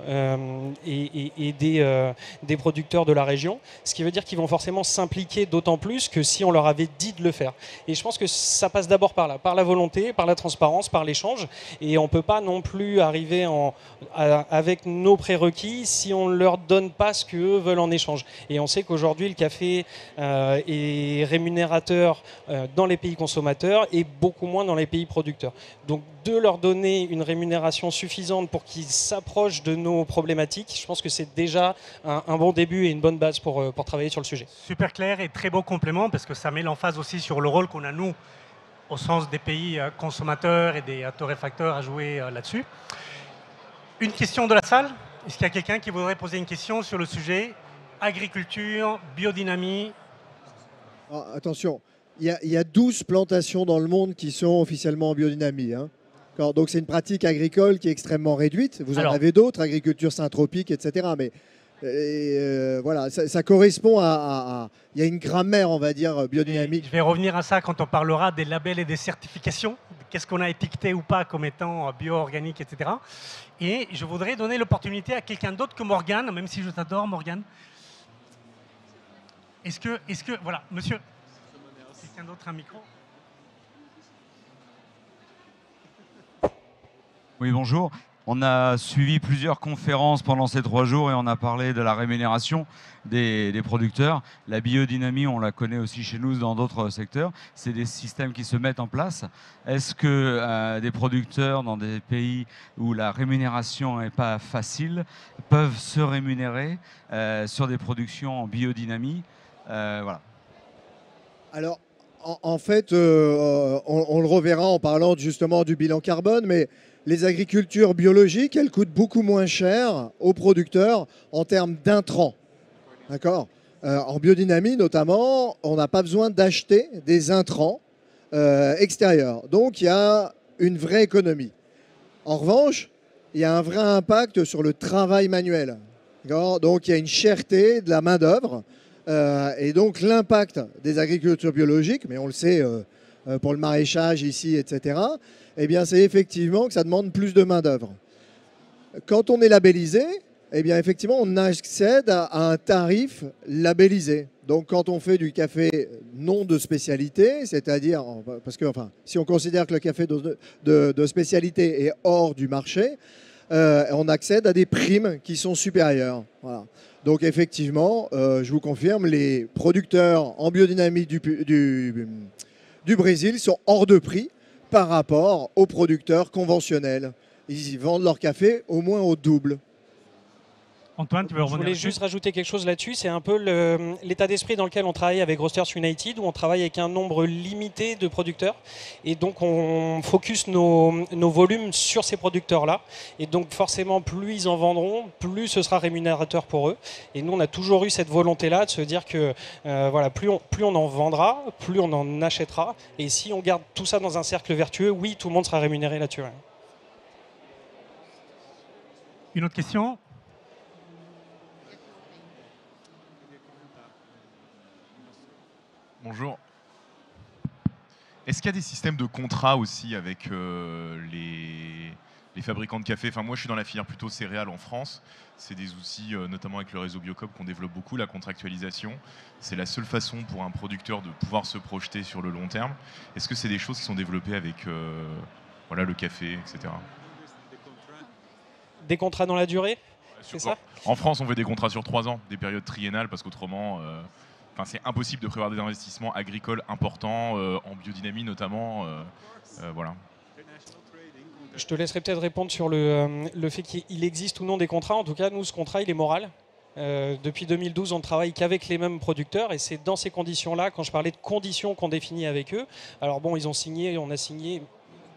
et des producteurs de la région, ce qui veut dire qu'ils vont forcément s'impliquer d'autant plus que si on leur avait dit de le faire. Et je pense que ça passe d'abord par là, par la volonté, par la transparence, par l'échange, et on ne peut pas non plus arriver avec nos prérequis si on ne leur donne pas ce qu'eux veulent en échange. Et on sait qu'aujourd'hui, le café est rémunérateur dans les pays consommateurs et beaucoup moins dans les pays producteurs. Donc de leur donner une rémunération suffisante pour qu'ils s'approchent de nos problématiques, je pense que c'est déjà un bon début et une bonne base pour travailler sur le sujet. Super clair et très beau complément, parce que ça met l'emphase aussi sur le rôle qu'on a, nous, au sens des pays consommateurs et des torréfacteurs, à jouer là-dessus. Une question de la salle. Est-ce qu'il y a quelqu'un qui voudrait poser une question sur le sujet agriculture, biodynamie? Attention, il y a 12 plantations dans le monde qui sont officiellement en biodynamie, hein. Donc c'est une pratique agricole qui est extrêmement réduite. Vous en avez d'autres, agriculture syntropique, etc. Mais voilà, ça correspond à... Il y a une grammaire, on va dire, biodynamique. Je vais revenir à ça quand on parlera des labels et des certifications. Qu'est-ce qu'on a étiqueté ou pas comme étant bio-organique, etc. Et je voudrais donner l'opportunité à quelqu'un d'autre que Morgane, même si je t'adore, Morgane. Est-ce que... Voilà, monsieur. Quelqu'un d'autre, un micro? Oui, bonjour. On a suivi plusieurs conférences pendant ces 3 jours et on a parlé de la rémunération des producteurs. La biodynamie, on la connaît aussi chez nous dans d'autres secteurs. C'est des systèmes qui se mettent en place. Est-ce que des producteurs dans des pays où la rémunération n'est pas facile peuvent se rémunérer sur des productions en biodynamie? Voilà. Alors, en fait, on le reverra en parlant justement du bilan carbone, mais les agricultures biologiques, elles coûtent beaucoup moins cher aux producteurs en termes d'intrants. D'accord ? En biodynamie, notamment, on n'a pas besoin d'acheter des intrants extérieurs. Donc, il y a une vraie économie. En revanche, il y a un vrai impact sur le travail manuel. Donc, il y a une cherté de la main-d'œuvre. Et donc, l'impact des agricultures biologiques, mais on le sait pour le maraîchage ici, etc., eh bien, c'est effectivement que ça demande plus de main-d'œuvre. Quand on est labellisé, eh bien, effectivement, on accède à un tarif labellisé. Donc, quand on fait du café non de spécialité, c'est-à-dire, parce que, enfin, si on considère que le café de spécialité est hors du marché, on accède à des primes qui sont supérieures. Voilà. Donc effectivement, je vous confirme, les producteurs en biodynamie du Brésil sont hors de prix par rapport aux producteurs conventionnels. Ils vendent leur café au moins au double. Antoine, tu veux Je revenir voulais là-dessus? juste rajouter quelque chose là-dessus. C'est un peu l'état d'esprit dans lequel on travaille avec Roasters United, où on travaille avec un nombre limité de producteurs. Et donc, on focus nos volumes sur ces producteurs-là. Et donc, forcément, plus ils en vendront, plus ce sera rémunérateur pour eux. Et nous, on a toujours eu cette volonté-là de se dire que voilà, plus on en vendra, plus on en achètera. Et si on garde tout ça dans un cercle vertueux, oui, tout le monde sera rémunéré là-dessus. Une autre question? Bonjour. Est-ce qu'il y a des systèmes de contrat aussi avec les fabricants de café? Enfin, moi, je suis dans la filière plutôt céréales en France. C'est des outils, notamment avec le réseau Biocop, qu'on développe beaucoup, la contractualisation. C'est la seule façon pour un producteur de pouvoir se projeter sur le long terme. Est-ce que c'est des choses qui sont développées avec voilà, le café, etc. Des contrats dans la durée, c'est ça? En France, on fait des contrats sur 3 ans, des périodes triennales, parce qu'autrement... c'est impossible de prévoir des investissements agricoles importants, en biodynamie notamment. Voilà. Je te laisserai peut-être répondre sur le fait qu'il existe ou non des contrats. En tout cas, nous, ce contrat, il est moral. Depuis 2012, on ne travaille qu'avec les mêmes producteurs et c'est dans ces conditions-là, quand je parlais de conditions qu'on définit avec eux. Alors bon, ils ont signé, on a signé.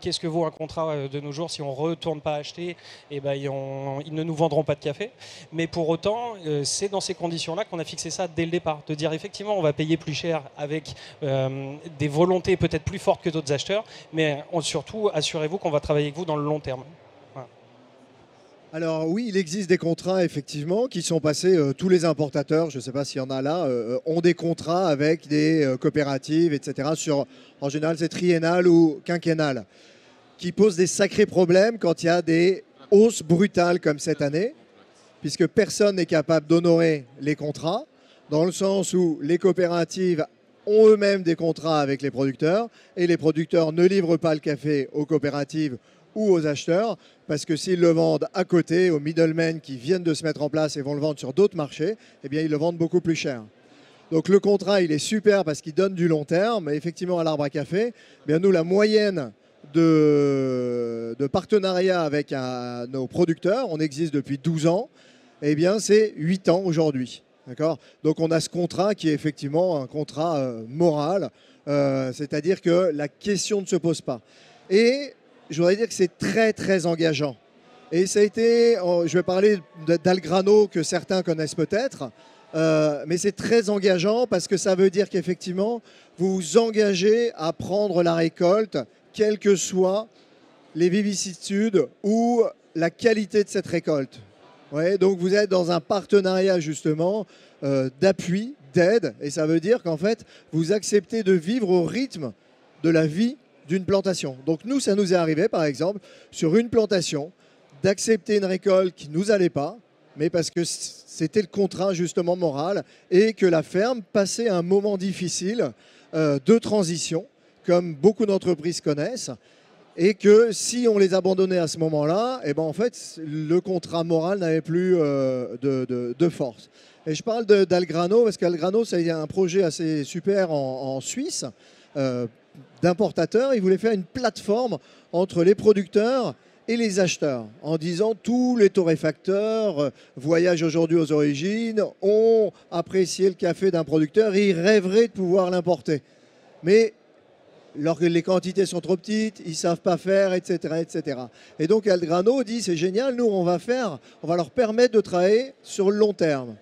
Qu'est-ce que vaut un contrat de nos jours si on ne retourne pas acheter? Ils ne nous vendront pas de café. Mais pour autant, c'est dans ces conditions-là qu'on a fixé ça dès le départ. De dire effectivement, on va payer plus cher avec des volontés peut-être plus fortes que d'autres acheteurs. Mais surtout, assurez-vous qu'on va travailler avec vous dans le long terme. Voilà. Alors oui, il existe des contrats effectivement qui sont passés, tous les importateurs, je ne sais pas s'il y en a là, ont des contrats avec des coopératives, etc. En général, c'est triennal ou quinquennal, qui posent des sacrés problèmes quand il y a des hausses brutales comme cette année, puisque personne n'est capable d'honorer les contrats, dans le sens où les coopératives ont eux-mêmes des contrats avec les producteurs, et les producteurs ne livrent pas le café aux coopératives ou aux acheteurs, parce que s'ils le vendent à côté, aux middlemen qui viennent de se mettre en place et vont le vendre sur d'autres marchés, eh bien ils le vendent beaucoup plus cher. Donc le contrat, il est super parce qu'il donne du long terme, mais effectivement à l'arbre à café, eh bien nous, la moyenne de partenariat avec nos producteurs, on existe depuis 12 ans, eh bien c'est 8 ans aujourd'hui. D'accord ? Donc on a ce contrat qui est effectivement un contrat moral, c'est-à-dire que la question ne se pose pas. Et je voudrais dire que c'est très très engageant. Et ça a été, je vais parler d'Algrano que certains connaissent peut-être, mais c'est très engageant parce que ça veut dire qu'effectivement, vous vous engagez à prendre la récolte, quelles que soient les vicissitudes ou la qualité de cette récolte. Ouais, donc vous êtes dans un partenariat justement d'appui, d'aide, et ça veut dire qu'en fait, vous acceptez de vivre au rythme de la vie d'une plantation. Donc nous, ça nous est arrivé, par exemple, sur une plantation, d'accepter une récolte qui ne nous allait pas, mais parce que c'était le contrat justement moral, et que la ferme passait un moment difficile de transition, comme beaucoup d'entreprises connaissent, et que si on les abandonnait à ce moment-là, eh ben en fait, le contrat moral n'avait plus de force. Et je parle d'Algrano, parce qu'Algrano, c'est un projet assez super en Suisse, d'importateurs. Ils voulaient faire une plateforme entre les producteurs et les acheteurs, en disant tous les torréfacteurs voyagent aujourd'hui aux origines, ont apprécié le café d'un producteur et ils rêveraient de pouvoir l'importer. Mais les quantités sont trop petites, ils ne savent pas faire, etc., etc. Et donc Algrano dit, c'est génial, nous on va leur permettre de travailler sur le long terme.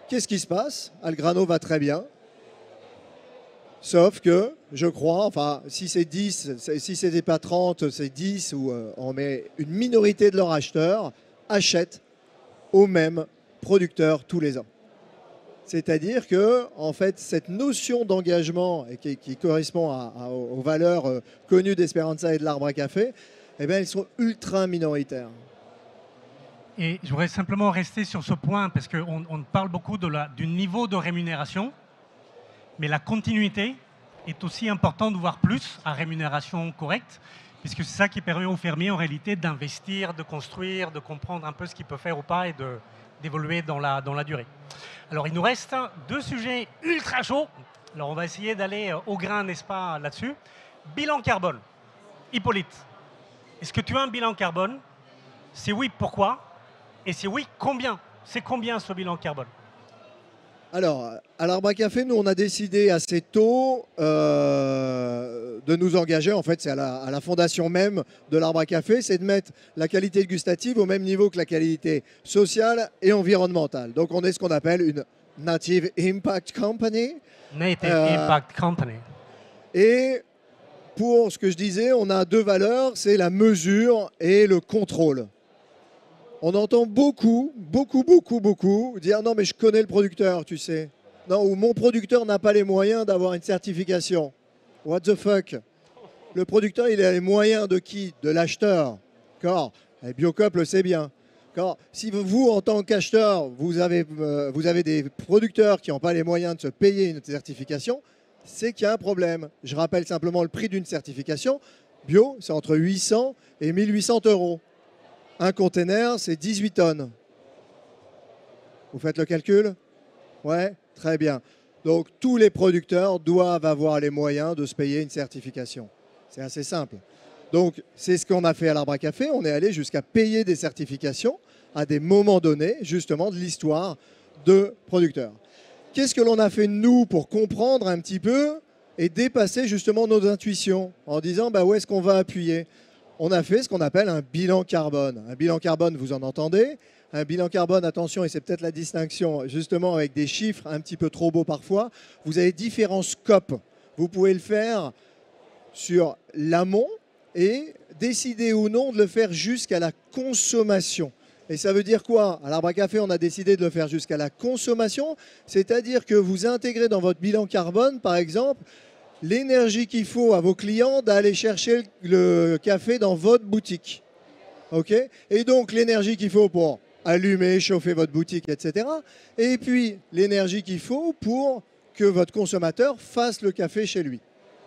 Qu'est-ce qui se passe? Algrano va très bien. Sauf que, je crois, enfin, si c'est 10, si ce n'était pas 30, c'est 10, ou on met une minorité de leurs acheteurs achètent aux mêmes producteurs tous les ans. C'est-à-dire que, en fait, cette notion d'engagement qui correspond aux valeurs connues d'Esperanza et de l'arbre à café, eh bien, elles sont ultra minoritaires. Et je voudrais simplement rester sur ce point, parce qu'on parle beaucoup du niveau de rémunération, mais la continuité est aussi importante de voir plus à rémunération correcte, puisque c'est ça qui permet aux fermiers en réalité d'investir, de construire, de comprendre un peu ce qu'ils peuvent faire ou pas et d'évoluer dans la durée. Alors il nous reste 2 sujets ultra chauds. Alors on va essayer d'aller au grain, n'est-ce pas, là-dessus. Bilan carbone. Hippolyte, est-ce que tu as un bilan carbone? Si oui, pourquoi? Et si oui, combien? C'est combien ce bilan carbone? Alors, à l'Arbre à Café, nous, on a décidé assez tôt de nous engager. En fait, c'est à la fondation même de l'Arbre à Café, c'est de mettre la qualité gustative au même niveau que la qualité sociale et environnementale. Donc, on est ce qu'on appelle une Native Impact Company. Native Impact Company. Et pour ce que je disais, on a 2 valeurs, c'est la mesure et le contrôle. On entend beaucoup dire non mais je connais le producteur, tu sais. Non, ou mon producteur n'a pas les moyens d'avoir une certification. What the fuck? Le producteur, il a les moyens de qui? De l'acheteur. D'accord? Et Biocop le sait bien. D'accord? Si vous, en tant qu'acheteur, vous avez des producteurs qui n'ont pas les moyens de se payer une certification, c'est qu'il y a un problème. Je rappelle simplement le prix d'une certification. Bio, c'est entre 800 et 1800 €. Un container, c'est 18 tonnes. Vous faites le calcul? Ouais, très bien. Donc, tous les producteurs doivent avoir les moyens de se payer une certification. C'est assez simple. Donc, c'est ce qu'on a fait à l'Arbre à Café. On est allé jusqu'à payer des certifications à des moments donnés, justement, de l'histoire de producteurs. Qu'est-ce que l'on a fait, nous, pour comprendre un petit peu et dépasser, justement, nos intuitions en disant, bah, où est-ce qu'on va appuyer? On a fait ce qu'on appelle un bilan carbone. Un bilan carbone, vous en entendez. Un bilan carbone, attention, et c'est peut-être la distinction, justement, avec des chiffres un petit peu trop beaux parfois. Vous avez différents scopes. Vous pouvez le faire sur l'amont et décider ou non de le faire jusqu'à la consommation. Et ça veut dire quoi? À l'Arbre à Café, on a décidé de le faire jusqu'à la consommation, c'est-à-dire que vous intégrez dans votre bilan carbone, par exemple, l'énergie qu'il faut à vos clients d'aller chercher le café dans votre boutique. Okay? Et donc, l'énergie qu'il faut pour allumer, chauffer votre boutique, etc. Et puis, l'énergie qu'il faut pour que votre consommateur fasse le café chez lui.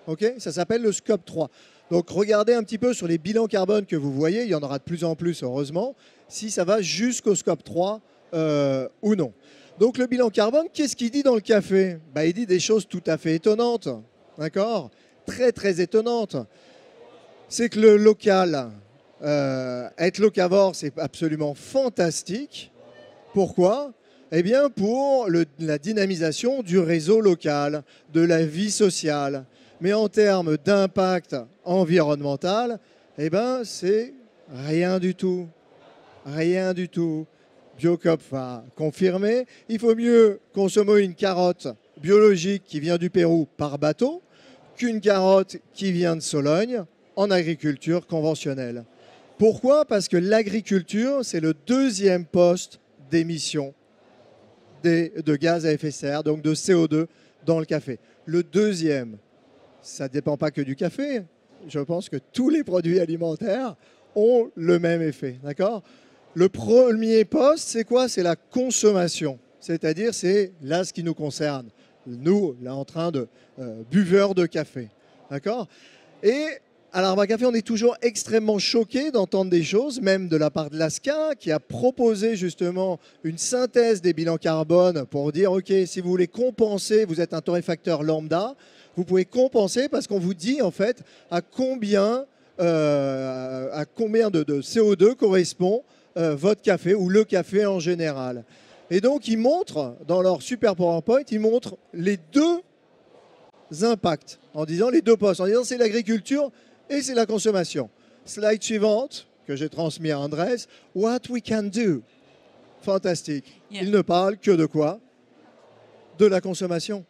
Okay? Ça s'appelle le scope 3. Donc, regardez un petit peu sur les bilans carbone que vous voyez. Il y en aura de plus en plus, heureusement, si ça va jusqu'au scope 3 ou non. Donc, le bilan carbone, qu'est-ce qu'il dit dans le café? Il dit des choses tout à fait étonnantes. D'accord? Très, très étonnante. C'est que le local, être locavore, c'est absolument fantastique. Pourquoi? Eh bien, pour la dynamisation du réseau local, de la vie sociale. Mais en termes d'impact environnemental, eh bien, c'est rien du tout. Rien du tout. Biocop va confirmer. Il faut mieux consommer une carotte biologique qui vient du Pérou par bateau qu'une carotte qui vient de Sologne en agriculture conventionnelle. Pourquoi? Parce que l'agriculture, c'est le 2e poste d'émissions de gaz à effet de serre, donc de CO2 dans le café. Le 2e, ça ne dépend pas que du café. Je pense que tous les produits alimentaires ont le même effet. D'accord? Le 1er poste, c'est quoi? C'est la consommation. C'est-à-dire, c'est là ce qui nous concerne. Nous, là, en train de buveurs de café. D'accord? Et à l'Arbre à Café, on est toujours extrêmement choqués d'entendre des choses, même de la part de l'ASCA, qui a proposé justement une synthèse des bilans carbone pour dire, OK, si vous voulez compenser, vous êtes un torréfacteur lambda, vous pouvez compenser parce qu'on vous dit, en fait, à combien de CO2 correspond votre café ou le café en général. Et donc, ils montrent, dans leur super PowerPoint, ils montrent les 2 impacts, en disant les 2 postes, en disant c'est l'agriculture et c'est la consommation. Slide suivante, que j'ai transmis à Andrés, what we can do. Fantastique. Yeah. Il ne parle que de quoi? De la consommation.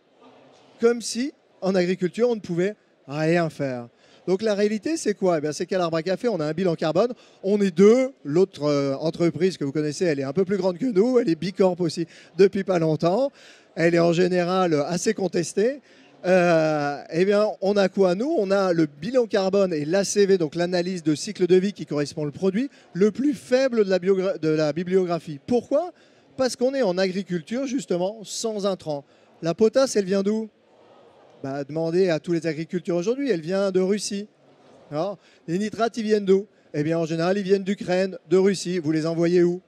Comme si, en agriculture, on ne pouvait rien faire. Donc la réalité, c'est quoi? C'est qu'à l'Arbre à Café, on a un bilan carbone. On est 2. L'autre entreprise que vous connaissez, elle est un peu plus grande que nous. Elle est Bicorp aussi depuis pas longtemps. Elle est en général assez contestée. Eh bien, on a quoi, nous? On a le bilan carbone et l'ACV, donc l'analyse de cycle de vie qui correspond au produit, le plus faible de la bibliographie. Pourquoi? Parce qu'on est en agriculture, justement, sans intrants. La potasse, elle vient d'où? Demandez à tous les agriculteurs aujourd'hui, elle vient de Russie. Alors, les nitrates, ils viennent d'où? Eh bien, en général, ils viennent d'Ukraine, de Russie. Vous les envoyez où?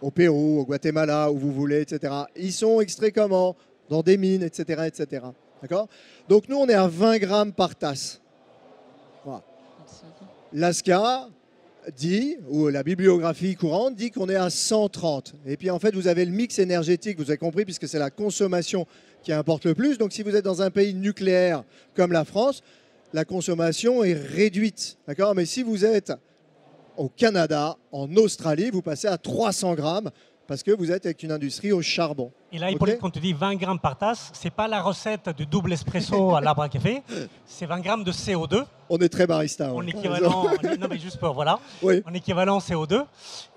Au Pérou, au Guatemala, où vous voulez, etc. Ils sont extraits comment? Dans des mines, etc. etc. D'accord? Donc, nous, on est à 20 grammes par tasse. Voilà. L'ASCA dit, ou la bibliographie courante dit qu'on est à 130. Et puis, en fait, vous avez le mix énergétique, vous avez compris, puisque c'est la consommation qui importe le plus. Donc, si vous êtes dans un pays nucléaire comme la France, la consommation est réduite. D'accord? Mais si vous êtes au Canada, en Australie, vous passez à 300 grammes parce que vous êtes avec une industrie au charbon. Et là, Hippolyte, quand tu dis 20 grammes par tasse, ce n'est pas la recette du double espresso à l'arbre à café, c'est 20 grammes de CO2. On est très barista. En équivalent, non mais juste pour, voilà, oui. En équivalent CO2.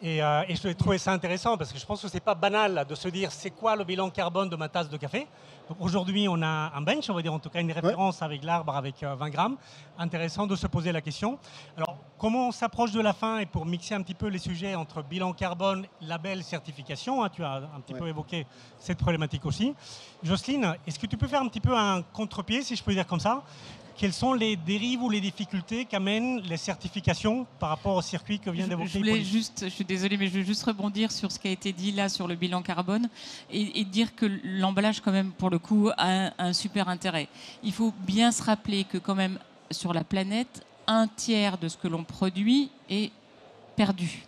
Et je trouvais ça intéressant parce que je pense que ce n'est pas banal de se dire c'est quoi le bilan carbone de ma tasse de café. Donc aujourd'hui, on a un bench, on va dire en tout cas une référence avec l'arbre avec 20 grammes. Intéressant de se poser la question. Alors, comment on s'approche de la fin et pour mixer un petit peu les sujets entre bilan carbone, label, certification, hein, tu as un petit peu évoqué cette problématique aussi. Jocelyne, est-ce que tu peux faire un petit peu un contre-pied, si je peux dire comme ça? Quelles sont les dérives ou les difficultés qu'amènent les certifications par rapport au circuit que vient d'évoquer Hippolyte? Je suis désolée, mais je veux juste rebondir sur ce qui a été dit là sur le bilan carbone et dire que l'emballage, quand même, pour le coup, a un super intérêt. Il faut bien se rappeler que, quand même, sur la planète, 1/3 de ce que l'on produit est perdu.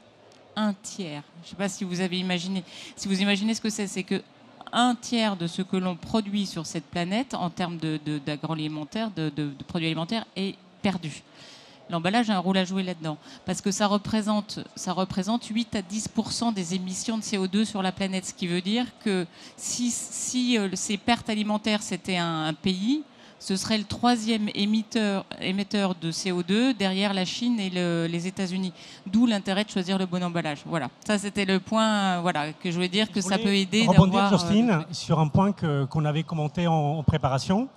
1/3. Je ne sais pas si vous avez imaginé. Si vous imaginez ce que c'est que 1/3 de ce que l'on produit sur cette planète en termes d'agroalimentaire, de produits alimentaires est perdu. L'emballage a un rôle à jouer là-dedans parce que ça représente 8 à 10% des émissions de CO2 sur la planète, ce qui veut dire que si ces pertes alimentaires c'était un pays, ce serait le 3e émetteur de CO2 derrière la Chine et les États-Unis. D'où l'intérêt de choisir le bon emballage. Voilà, ça c'était le point que je voulais dire, que ça peut aider. Rebondir, Jocelyne, sur un point qu'on avait commenté en préparation.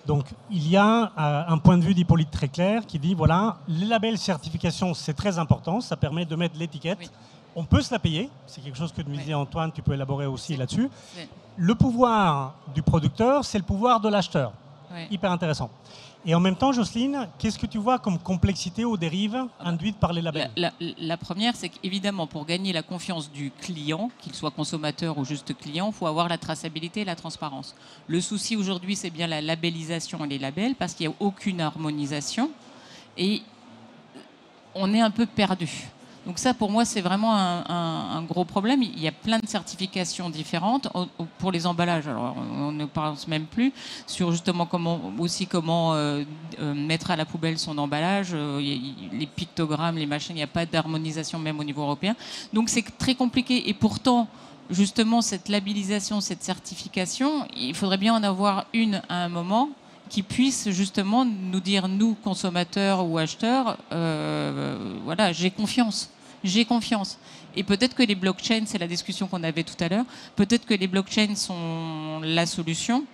Donc, il y a un point de vue d'Hippolyte très clair qui dit, voilà, les labels certification, c'est très important, ça permet de mettre l'étiquette. Oui. On peut se la payer, c'est quelque chose que me disait Antoine, tu peux élaborer aussi là-dessus. Le pouvoir du producteur, c'est le pouvoir de l'acheteur. Ouais. Hyper intéressant. Et en même temps, Jocelyne, qu'est-ce que tu vois comme complexité ou dérive induite par les labels? La première, c'est qu'évidemment, pour gagner la confiance du client, qu'il soit consommateur ou juste client, il faut avoir la traçabilité et la transparence. Le souci aujourd'hui, c'est bien la labellisation et les labels, parce qu'il n'y a aucune harmonisation et on est un peu perdu. Donc ça, pour moi, c'est vraiment un gros problème. Il y a plein de certifications différentes pour les emballages. Alors, on ne pense même plus sur justement comment mettre à la poubelle son emballage, les pictogrammes, les machines. Il n'y a pas d'harmonisation même au niveau européen. Donc c'est très compliqué. Et pourtant, justement, cette labellisation, cette certification, il faudrait bien en avoir une à un moment qui puisse justement nous dire, nous, consommateurs ou acheteurs, voilà, j'ai confiance. Et peut-être que les blockchains, c'est la discussion qu'on avait tout à l'heure, peut-être que les blockchains sont la solution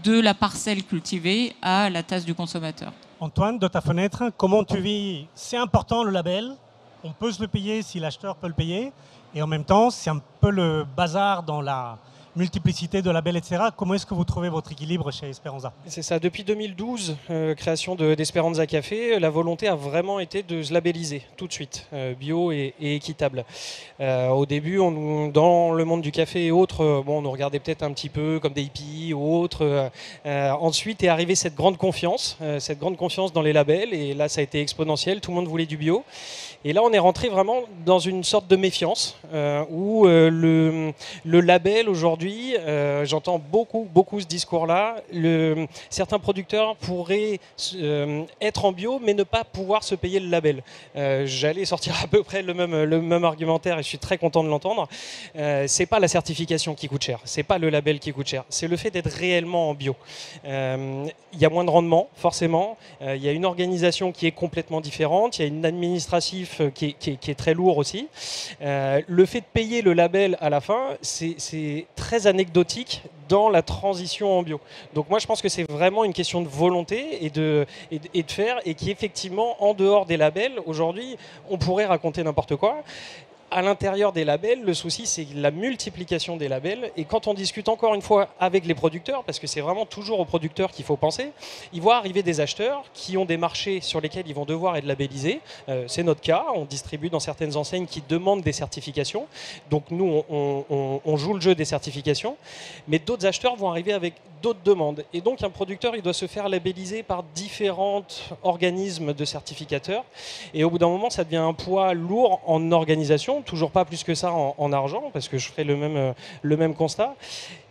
de la parcelle cultivée à la tasse du consommateur. Antoine, de ta fenêtre, comment tu vis? C'est important le label, on peut se le payer si l'acheteur peut le payer, et en même temps, c'est un peu le bazar dans la multiplicité de labels, etc. Comment est-ce que vous trouvez votre équilibre chez Esperanza? C'est ça. Depuis 2012, création d'Esperanza Café, la volonté a vraiment été de se labelliser tout de suite, bio et équitable. Au début, dans le monde du café et autres, on nous regardait peut-être un petit peu comme des hippies ou autres. Ensuite est arrivée cette grande confiance dans les labels, et là ça a été exponentiel, tout le monde voulait du bio. Et là, on est rentré vraiment dans une sorte de méfiance où le label aujourd'hui, j'entends beaucoup ce discours-là. Certains producteurs pourraient être en bio, mais ne pas pouvoir se payer le label. J'allais sortir à peu près le même argumentaire, et je suis très content de l'entendre. C'est pas la certification qui coûte cher, c'est pas le label qui coûte cher, c'est le fait d'être réellement en bio. Il y a moins de rendement, forcément. Il y a une organisation qui est complètement différente. Il y a une administrative qui est très lourd aussi. Le fait de payer le label à la fin, c'est très anecdotique dans la transition en bio. Donc moi je pense que c'est vraiment une question de volonté et de faire, et qui effectivement en dehors des labels, aujourd'hui on pourrait raconter n'importe quoi. à l'intérieur des labels, le souci, c'est la multiplication des labels. Et quand on discute encore une fois avec les producteurs, parce que c'est vraiment toujours aux producteurs qu'il faut penser, ils voient arriver des acheteurs qui ont des marchés sur lesquels ils vont devoir être labellisés. C'est notre cas. On distribue dans certaines enseignes qui demandent des certifications. Donc nous, on joue le jeu des certifications. Mais d'autres acheteurs vont arriver avec d'autres demandes. Et donc un producteur, il doit se faire labelliser par différents organismes de certificateurs. Et au bout d'un moment, ça devient un poids lourd en organisation. Toujours pas plus que ça en argent, parce que je ferai le même constat.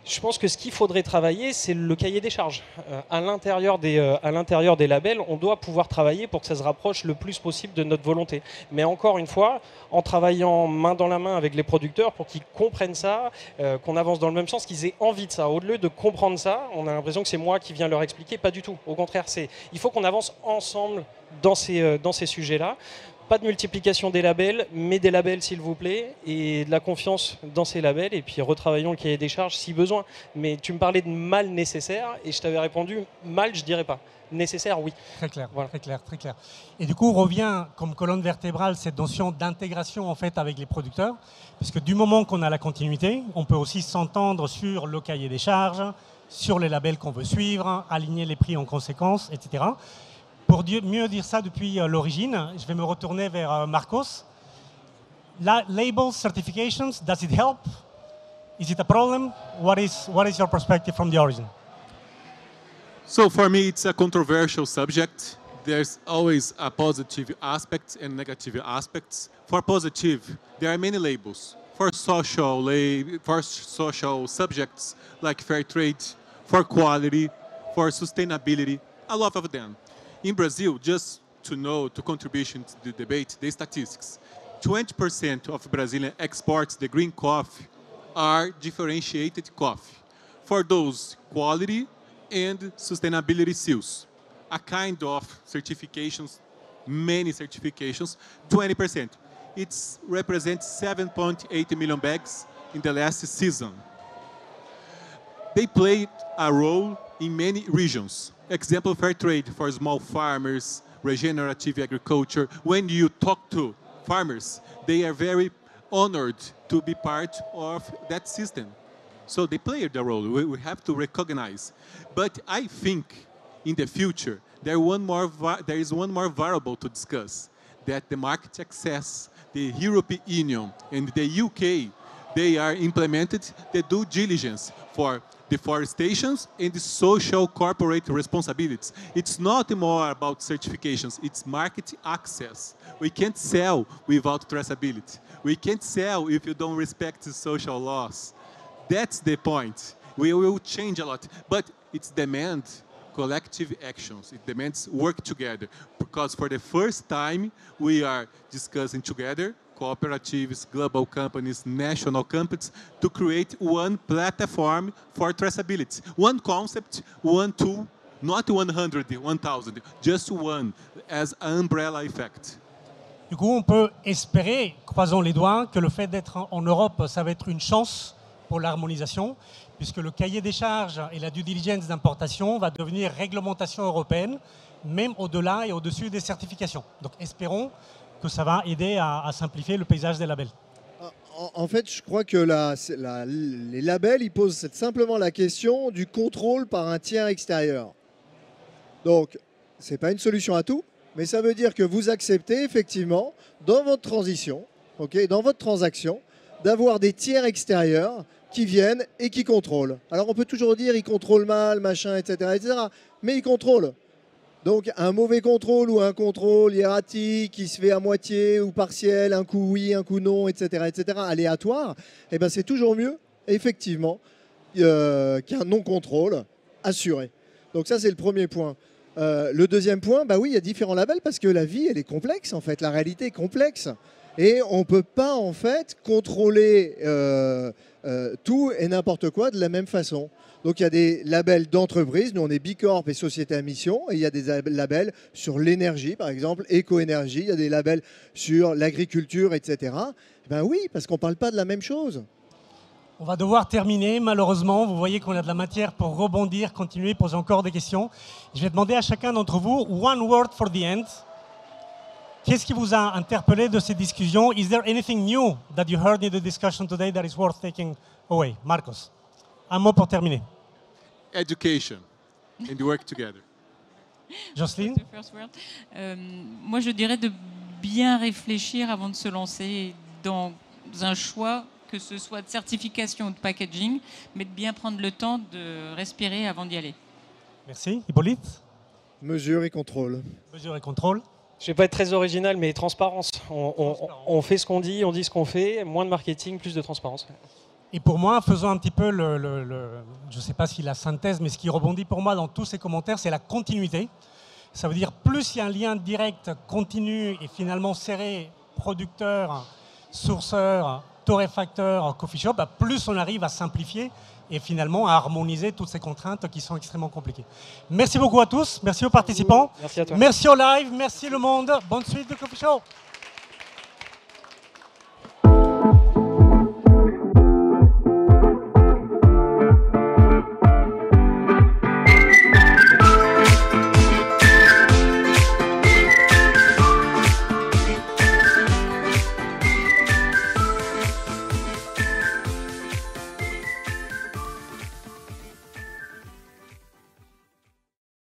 Je pense que ce qu'il faudrait travailler, c'est le cahier des charges. À l'intérieur des labels, on doit pouvoir travailler pour que ça se rapproche le plus possible de notre volonté. Mais encore une fois, en travaillant main dans la main avec les producteurs pour qu'ils comprennent ça, qu'on avance dans le même sens, qu'ils aient envie de ça. Au lieu de comprendre ça, on a l'impression que c'est moi qui viens leur expliquer. Pas du tout. Au contraire, il faut qu'on avance ensemble dans ces sujets-là. Pas de multiplication des labels, mais des labels s'il vous plaît, et de la confiance dans ces labels, et puis retravaillons le cahier des charges si besoin. Mais tu me parlais de mal nécessaire, et je t'avais répondu mal, je dirais pas. Nécessaire, oui. Très clair, voilà. Très clair, très clair. Et du coup, revient comme colonne vertébrale cette notion d'intégration en fait avec les producteurs, parce que du moment qu'on a la continuité, on peut aussi s'entendre sur le cahier des charges, sur les labels qu'on veut suivre, aligner les prix en conséquence, etc. Pour mieux dire ça depuis l'origine, je vais me retourner vers Marcos. Labels, certifications, does it help? Is it a problem? What is your perspective from the origin? So for me, it's a controversial subject. There's always a positive aspect and negative aspects. For positive, there are many labels. For social subjects like fair trade, for quality, for sustainability, a lot of them. In Brazil, just to know, to contribution to the debate, the statistics, 20% of Brazilian exports, the green coffee, are differentiated coffee. For those quality and sustainability seals, a kind of certifications, many certifications, 20%. It represents 7.8 million bags in the last season. They played a role in many regions. Example, fair trade for small farmers, regenerative agriculture. When you talk to farmers, they are very honored to be part of that system. So they play the role. We have to recognize. But I think in the future, there is one more variable to discuss, that the market access, the European Union and the UK, they are implemented the due diligence for deforestations and the social corporate responsibilities. It's not more about certifications, it's market access. We can't sell without traceability. We can't sell if you don't respect the social laws. That's the point. We will change a lot, but it demands collective actions. It demands work together, because for the first time we are discussing together, cooperatives, global companies, national companies, to create one platform for traceability. One concept, one tool, not 100, 1,000, just one, as an umbrella effect. Du coup, on peut espérer, croisons les doigts, que le fait d'être en Europe, ça va être une chance pour l'harmonisation, puisque le cahier des charges et la due diligence d'importation va devenir réglementation européenne, même au-delà et au-dessus des certifications. Donc espérons que ça va aider à simplifier le paysage des labels. En fait, je crois que les labels, ils posent simplement la question du contrôle par un tiers extérieur. Donc, ce n'est pas une solution à tout, mais ça veut dire que vous acceptez effectivement, dans votre transition, dans votre transaction, d'avoir des tiers extérieurs qui viennent et qui contrôlent. Alors, on peut toujours dire ils contrôlent mal, machin, etc., mais ils contrôlent. Donc un mauvais contrôle ou un contrôle erratique qui se fait à moitié ou partiel, un coup oui, un coup non, etc., aléatoire, eh ben c'est toujours mieux, effectivement, qu'un non-contrôle assuré. Donc ça, c'est le premier point. Le deuxième point, bah oui, il y a différents labels parce que la vie, elle est complexe, en fait. La réalité est complexe. Et on ne peut pas, en fait, contrôler tout et n'importe quoi de la même façon. Donc il y a des labels d'entreprise, nous on est Bicorp et Société à Mission, et il y a des labels sur l'énergie, par exemple, éco-énergie, il y a des labels sur l'agriculture, etc. Ben oui, parce qu'on ne parle pas de la même chose. On va devoir terminer, malheureusement. Vous voyez qu'on a de la matière pour rebondir, continuer, poser encore des questions. Je vais demander à chacun d'entre vous, one word for the end. Qu'est-ce qui vous a interpellé de ces discussions? Is there anything new that you heard in the discussion today that is worth taking away? Marcos, un mot pour terminer. Education and work together. Jocelyne? The first word. Moi, je dirais de bien réfléchir avant de se lancer dans un choix, que ce soit de certification ou de packaging, mais de bien prendre le temps de respirer avant d'y aller. Merci. Hippolyte? Mesure et contrôle. Mesure et contrôle. Je vais pas être très original, mais transparence. On fait ce qu'on dit, on dit ce qu'on fait. Moins de marketing, plus de transparence. Et pour moi, faisons un petit peu je ne sais pas si la synthèse, mais ce qui rebondit pour moi dans tous ces commentaires, c'est la continuité. Ça veut dire plus il y a un lien direct, continu et finalement serré, producteur, sourceur, torréfacteur, coffee shop, plus on arrive à simplifier et finalement à harmoniser toutes ces contraintes qui sont extrêmement compliquées. Merci beaucoup à tous, merci aux participants, Merci à toi. merci au live, merci le monde, bonne suite de Coffee Show.